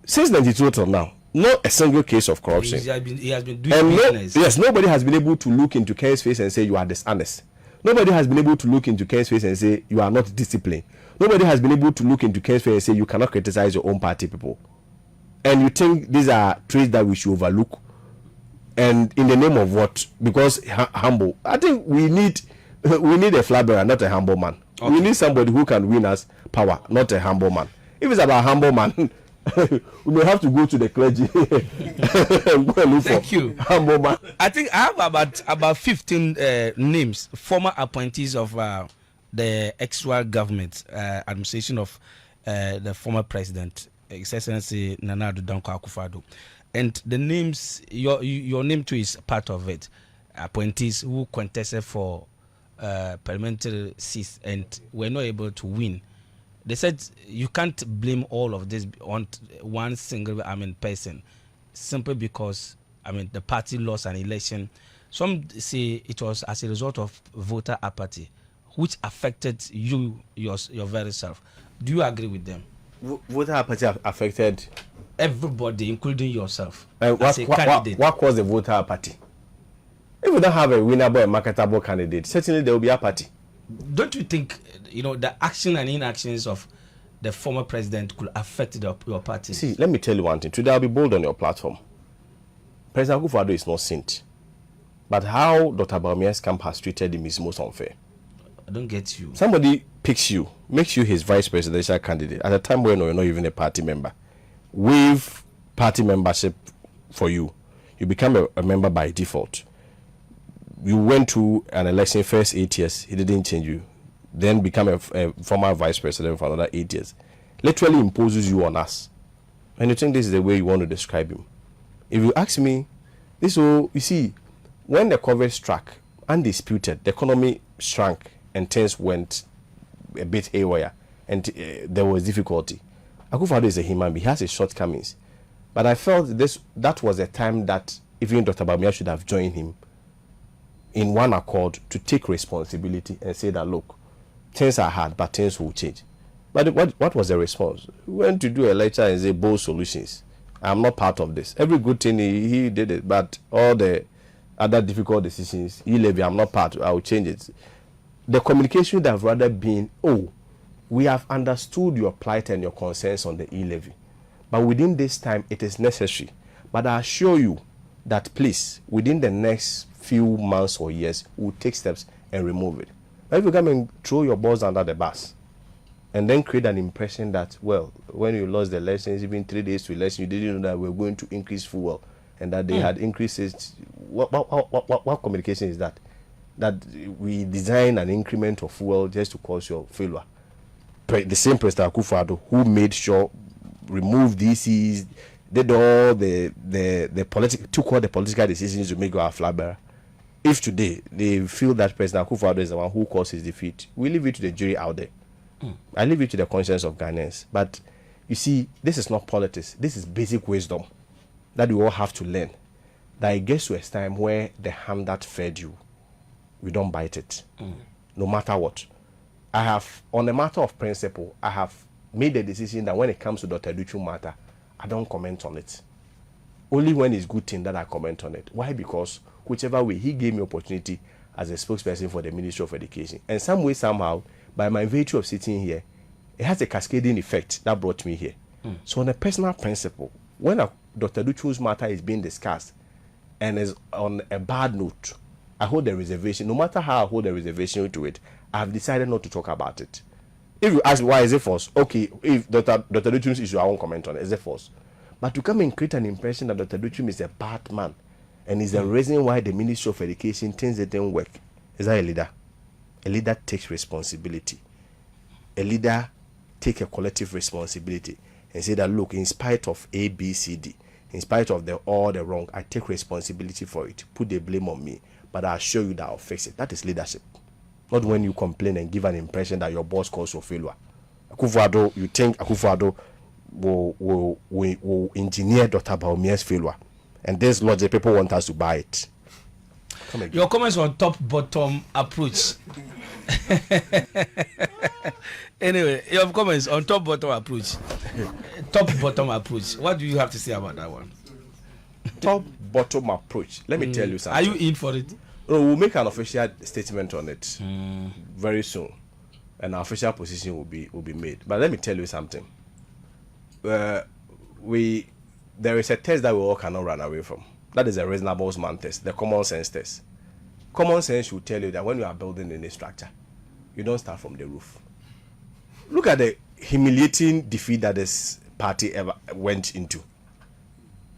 Since 92 till now, not a single case of corruption. He has been doing business. Yes, nobody has been able to look into Ken's face and say you are dishonest. Nobody has been able to look into Ken's face and say you are not disciplined. Nobody has been able to look into Ken's face and say you cannot criticize your own party people. And you think these are traits that we should overlook? And in the name of what? Because humble. I think we need a flag bearer, not a humble man. Okay. We need somebody who can win us power, not a humble man. If it's about a humble man, we may have to go to the clergy and go and look for humble man. I think I have about 15 names, former appointees of the actual government administration of the former president, His Excellency Nana Addo Dankwa Akufo-Addo. And the names, your name too is part of it. Appointees who contested for parliamentary seats and were not able to win. They said you can't blame all of this on one single person, simply because the party lost an election. Some say it was as a result of voter apathy, which affected you your very self. Do you agree with them? Voter apathy affected everybody, including yourself. What caused the voter apathy? If we don't have a winnable and marketable candidate, certainly there will be apathy. Don't you think the action and inactions of the former president could affect your party? See, let me tell you one thing. Today I'll be bold on your platform. President Akufo-Addo is not saint, but how Dr. Bawumia's camp has treated him is most unfair. I don't get you. Somebody picks you, makes you his vice presidential candidate at a time when you're not even a party member. Waive party membership for you. You become a member by default. You went to an election first 8 years, he didn't change you. Then become a former vice president for another 8 years. Literally imposes you on us. And you think this is the way you want to describe him? If you ask me, you see, when the COVID struck, undisputed, the economy shrank and things went a bit haywire and there was difficulty. Akufo-Addo is a human being, he has his shortcomings. But I felt that was a time that even Dr. Bawumia should have joined him in one accord to take responsibility and say that, look, things are hard, but things will change. But what was the response? We went to do a lecture and say, bold solutions. I'm not part of this. Every good thing he did it, but all the other difficult decisions, levy, I'm not part of it, I will change it. The communication would have rather been, we have understood your plight and your concerns on the e-levy. But within this time, it is necessary. But I assure you that, please, within the next few months or years, we'll take steps and remove it. But if you come and throw your balls under the bus and then create an impression that, well, when you lost the elections, even 3 days to election, you didn't know that we were going to increase fuel and that they had increases. What communication is that? That we design an increment of fuel just to cause your failure. The same President Akufo-Addo who made sure, removed DCs, did all took all the political decisions to make our flag bearer. If today they feel that President Akufo-Addo is the one who caused his defeat, we leave it to the jury out there. I leave it to the conscience of Ghanaians. But you see, this is not politics. This is basic wisdom that we all have to learn. That it gets to a time where the hand that fed you, we don't bite it, no matter what. I have, on a matter of principle, I have made the decision that when it comes to Dr. Duchu matter, I don't comment on it. Only when it's good thing that I comment on it. Why? Because whichever way, he gave me opportunity as a spokesperson for the Ministry of Education. And some way, somehow, by my virtue of sitting here, it has a cascading effect that brought me here. So on a personal principle, when Dr. Duchu's matter is being discussed and is on a bad note, I hold a reservation. No matter how I hold a reservation to it, I have decided not to talk about it. If you ask why is it false, okay, if Dr. Duchum's issue, I won't comment on it. Is it false? But to come and create an impression that Dr. Duchum is a bad man and is the reason why the Ministry of Education thinks it didn't work, is that a leader? A leader takes responsibility. A leader take a collective responsibility and say that, look, in spite of A, B, C, D, in spite of all the wrong, I take responsibility for it. Put the blame on me, but I assure you that I'll fix it. That is leadership. Not when you complain and give an impression that your boss caused your failure. Akufo-Addo, you think Akufo-Addo will engineer Dr. Bawumia's failure, and this logic, people want us to buy it. Your comments on top-bottom approach. Anyway, your comments on top-bottom approach. Top-bottom approach. What do you have to say about that one? Top-bottom approach. Let me tell you something. Are you in for it? No, we'll make an official statement on it very soon, and our official position will be made. But let me tell you something. There is a test that we all cannot run away from. That is a reasonable man test, the common sense test. Common sense will tell you that when you are building any structure, you don't start from the roof. Look at the humiliating defeat that this party ever went into.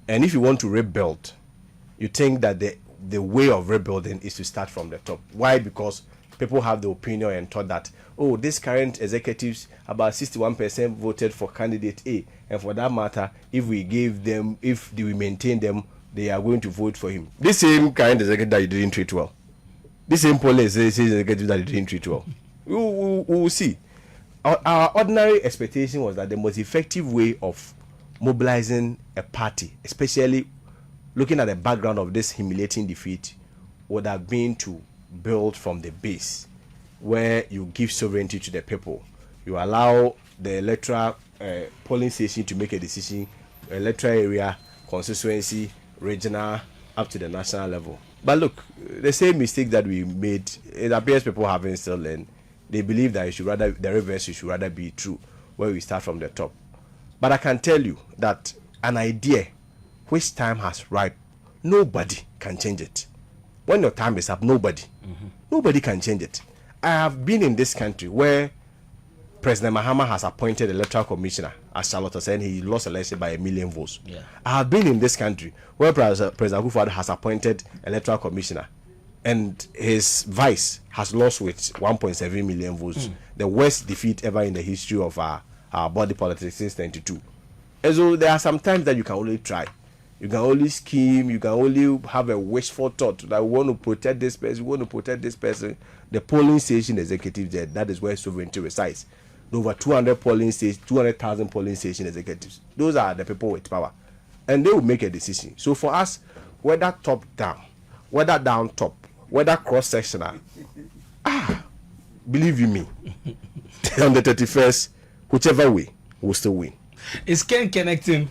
And if you want to rebuild, you think that the way of rebuilding is to start from the top. Why? Because people have the opinion and thought that, oh, these current executives, about 61% voted for candidate A, and for that matter, if we maintain them, they are going to vote for him. This same current executive that you didn't treat well, this same police executive that you didn't treat well, we will see. Our ordinary expectation was that the most effective way of mobilizing a party, especially looking at the background of this humiliating defeat, would have been to build from the base, where you give sovereignty to the people. You allow the electoral polling station to make a decision, electoral area, constituency, regional, up to the national level. But look, the same mistake that we made, it appears people haven't still learned. They believe that the reverse should rather be true, where we start from the top. But I can tell you that an idea which time has ripe, nobody can change it. When your time is up, nobody can change it. I have been in this country where President Mahama has appointed electoral commissioner, as Charlotte said, he lost election by 1 million votes. Yeah. I have been in this country where President Akufo-Addo has appointed electoral commissioner, and his vice has lost with 1.7 million votes. The worst defeat ever in the history of our body politics since 92. And so there are some times that you can only try. You can only scheme, you can only have a wishful thought that we want to protect this person, we want to protect this person. The polling station executive there, that is where sovereignty resides. Over 200 polling stations, 200,000 polling station executives. Those are the people with power. And they will make a decision. So for us, whether top down, whether down top, whether cross-sectional, believe you me, on the 31st, whichever way, we'll still win. Is Ken connecting?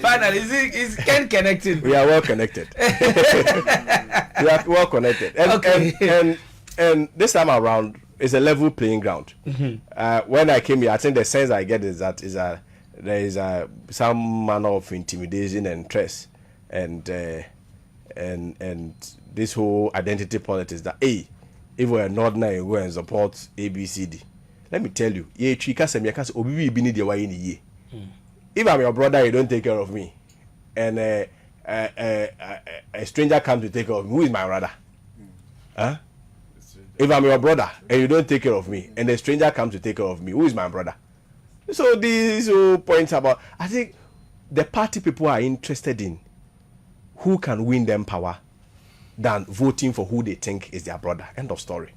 Finally, is Ken connecting? We are well connected. We are well connected. And this time around, it's a level playing ground. When I came here, I think the sense I get is that there is some manner of intimidation and stress, and this whole identity politics that, hey, if we're not now, you go and support ABCD. Let me tell you, if I'm your brother, you don't take care of me, and a stranger comes to take care of me, who is my brother? Huh? If I'm your brother and you don't take care of me, and a stranger comes to take care of me, who is my brother? So these whole points about, I think the party people are interested in who can win them power than voting for who they think is their brother. End of story.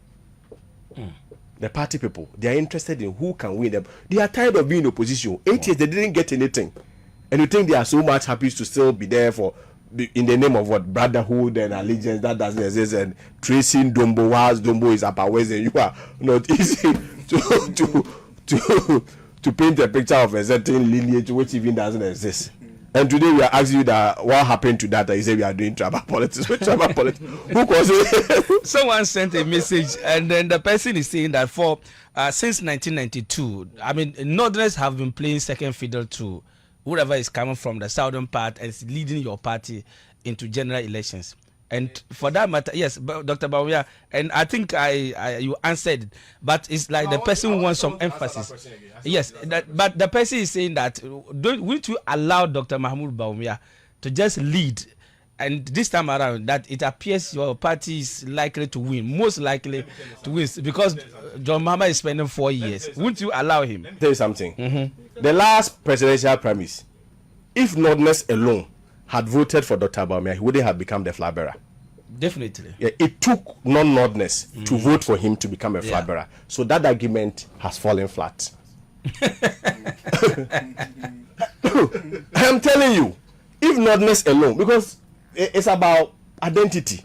The party people, they are interested in who can win them. They are tired of being in opposition. 8 years, they didn't get anything. And you think they are so much happy to still be there in the name of what? Brotherhood and allegiance that doesn't exist, and tracing Dombo, whilst Dombo is upper west, and you are not easy to paint a picture of a certain lineage which even doesn't exist. And today we are asking you that what happened to that? You say we are doing tribal politics. Which tribal politics? Who was it? Someone sent a message, and then the person is saying that since 1992, I mean, Northerners have been playing second fiddle to whoever is coming from the southern part and is leading your party into general elections. And for that matter, yes, Dr. Bawumia, and I think you answered, but it's like the person wants some emphasis. Yes, but the person is saying that won't you allow Dr. Mahmoud Bawumia to just lead? And this time around, that it appears your party is likely to win, most likely to win, because John Mahama is spending 4 years. Won't you allow him? Tell you something. The last presidential premise, if Nordness alone had voted for Dr. Bawumia, he wouldn't have become the flag bearer. Definitely. Yeah, it took non-Nordness to vote for him to become a flag bearer. So that argument has fallen flat. I am telling you, if Nordness alone, because it's about identity.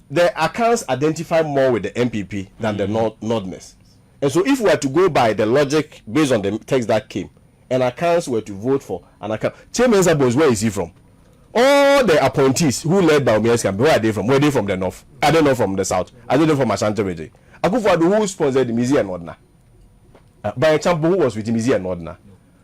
The accounts identify more with the MPP than the Nordness. And so if we were to go by the logic based on the text that came, and accounts were to vote for an account, Chairman Zabos, where is he from? All the appointees who led Bawumia's campaign, where are they from? Were they from the north? Are they not from the south? Are they not from Ashanti region? Akufo-Addo, who sponsored Mizi and Nordna? By example, who was with Mizi and Nordna?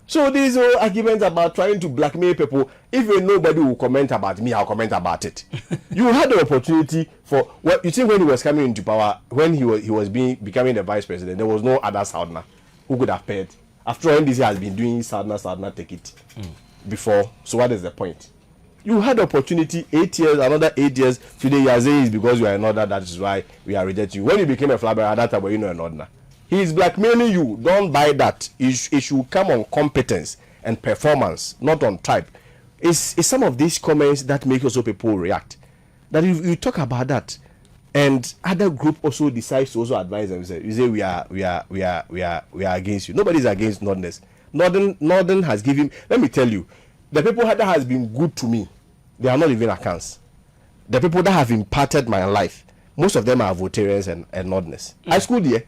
So these whole arguments about trying to blackmail people, if nobody will comment about me, I'll comment about it. You had the opportunity for, well, you think when he was coming into power, when he was becoming the vice president, there was no other Southern who could have paid. After all, NDC has been doing Southern take it before. So what is the point? You had the opportunity 8 years, another 8 years. Today you are saying it's because you are another, that is why we are rejecting you. When you became a flag bearer, that time, you know another. He is blackmailing you. Don't buy that. It should come on competence and performance, not on type. It's some of these comments that make also people react. That if you talk about that, and other group also decides to also advise themselves, you say we are against you. Nobody is against Nordness. Northern has given. Let me tell you, the people that has been good to me, they are not even accounts. The people that have impacted my life, most of them are Votarians and Nordness. I schooled here.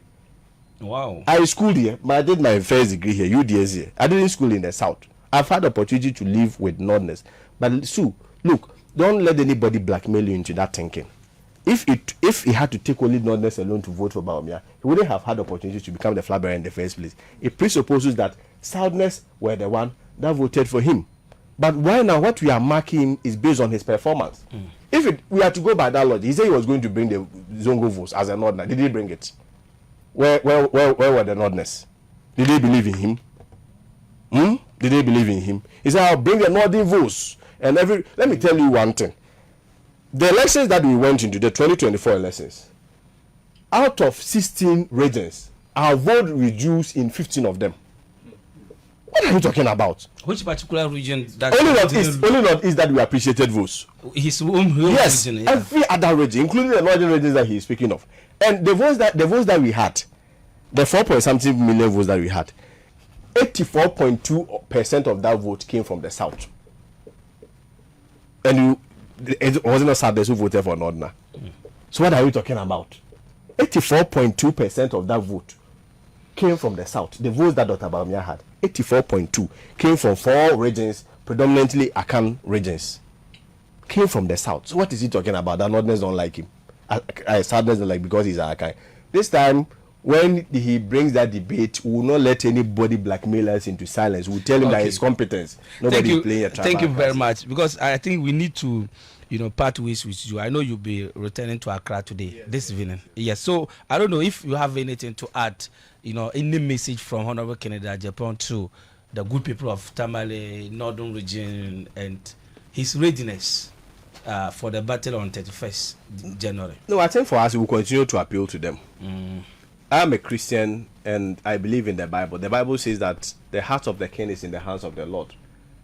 Wow. I schooled here, but I did my first degree here, UDS here. I didn't school in the south. I've had the opportunity to live with Nordness. But Sue, look, don't let anybody blackmail you into that thinking. If he had to take only Nordness alone to vote for Bawumia, he wouldn't have had the opportunity to become the flag bearer in the first place. It presupposes that Southness were the one that voted for him. But why now what we are marking is based on his performance. If we are to go by that logic, he said he was going to bring the Zongo votes as a Northerner. Did he bring it? Where were the Nordness? Did they believe in him? Did they believe in him? He said, I'll bring the Northern votes. And let me tell you one thing. The elections that we went into, the 2024 elections, out of 16 regions, our vote reduced in 15 of them. What are you talking about? Which particular region? That only not is that we appreciated votes. His own yes, region. Yeah. Every other region, including the northern regions that he is speaking of. And the votes that we had, the 4.something million votes that we had, 84.2% of that vote came from the south. And it wasn't a Southerners who voted for Northerner. So what are you talking about? 84.2% of that vote came from the south. The votes that Dr. Bawumia had, 84.2, came from 4 regions, predominantly Akan regions. Came from the south. So what is he talking about? That Northerners don't like him. Southerners don't like because he's Akan. This time, when he brings that debate, we will not let anybody blackmail us into silence. We'll tell him that his competence. Nobody is playing a trap. Thank you very much. Because I think we need to, part ways with you. I know you'll be returning to Accra today, this evening. Yes. So I don't know if you have anything to add, any message from Honorable Kennedy AGYAPONG to the good people of Tamale, Northern region, and his readiness for the battle on 31st January. No, I think for us, we will continue to appeal to them. I'm a Christian and I believe in the Bible. The Bible says that the heart of the king is in the hands of the Lord.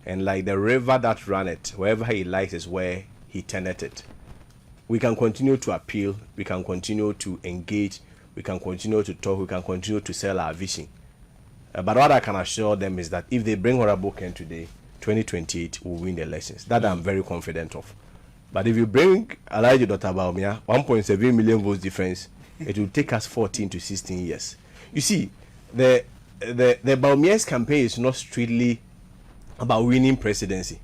And like the river that runneth, wherever he likes is where he turneth it. We can continue to appeal. We can continue to engage. We can continue to talk. We can continue to sell our vision. But what I can assure them is that if they bring Honorable Ken today, 2028 will win the elections. That I'm very confident of. But if you bring Alhaji Dr. Bawumia, 1.7 million votes difference, it will take us 14 to 16 years. You see, the Bawumia's campaign is not strictly about winning presidency.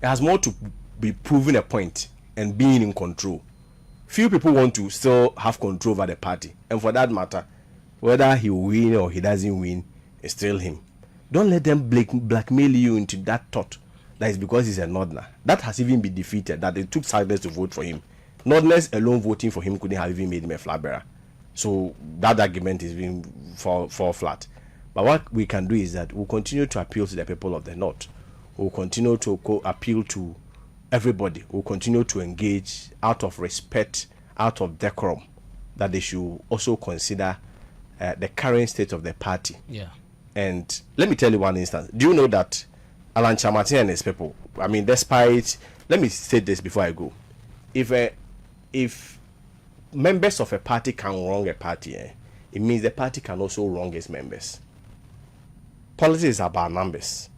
It has more to be proving a point and being in control. Few people want to still have control over the party. And for that matter, whether he will win or he doesn't win, it's still him. Don't let them blackmail you into that thought that is because he's a Northerner. That has even been defeated, that they took Southerners to vote for him. Northerners alone voting for him couldn't have even made him a flag bearer. So that argument is being fall flat. But what we can do is that we'll continue to appeal to the people of the North. We'll continue to appeal to everybody. We'll continue to engage out of respect, out of decorum, that they should also consider the current state of the party. Yeah. And let me tell you one instance. Do you know that Alan Kyerematen and his people, I mean, despite, let me say this before I go. If members of a party can wrong a party, it means the party can also wrong its members. Politics is about numbers.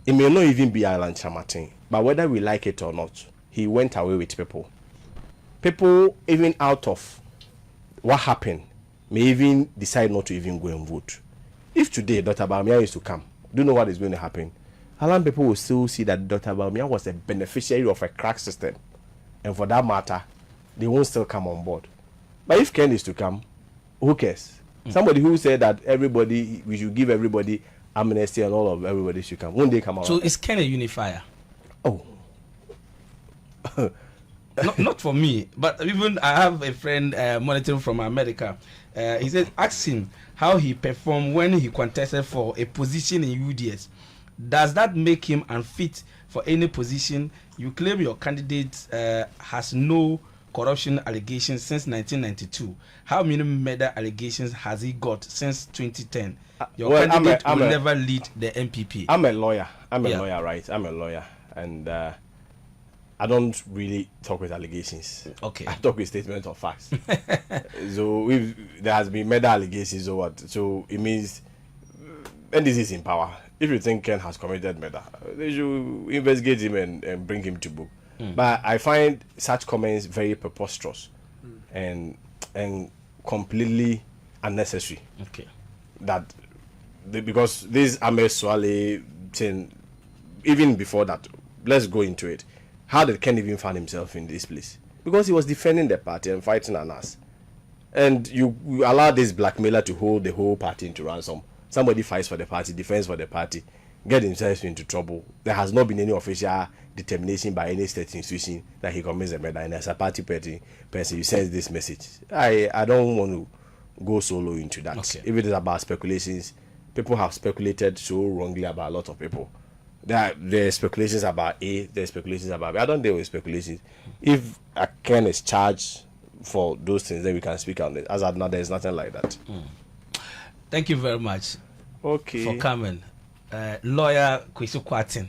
It may not even be Alan Kyerematen, but whether we like it or not, he went away with people. People, even out of what happened, may even decide not to even go and vote. If today Dr. Bawumia is to come, do you know what is going to happen? Alan people will still see that Dr. Bawumia was a beneficiary of a crack system. And for that matter, they won't still come on board. But if Ken is to come, who cares? Somebody who said that we should give everybody amnesty and all of everybody should come. Won't they come out? So is Ken a unifier? Oh. not for me, but even I have a friend monitoring from America. He said, ask him how he performed when he contested for a position in UDS. Does that make him unfit for any position? You claim your candidate has no corruption allegations since 1992. How many murder allegations has he got since 2010? Your candidate will never lead the MPP. I'm a lawyer. I'm a lawyer, right? I'm a lawyer. And I don't really talk with allegations. Okay. I talk with statements of facts. So if there has been murder allegations or what, so it means NDC is in power. If you think Ken has committed murder, they should investigate him and bring him to book. But I find such comments very preposterous and completely unnecessary. Okay. Because this Ahmed Swale thing, even before that, let's go into it. How did Ken even find himself in this place? Because he was defending the party and fighting on us. And you allow this blackmailer to hold the whole party into ransom. Somebody fights for the party, defends for the party, get himself into trouble. There has not been any official determination by any state institution that he commits a murder. And as a party person, you send this message. I don't want to go solo into that. Okay. If it is about speculations, people have speculated so wrongly about a lot of people. There are speculations about A, there are speculations about B. I don't deal with speculations. If a Ken is charged for those things, then we can speak on it. As of now, there is nothing like that. Thank you very much for coming. Lawyer Kwasi Kwarteng.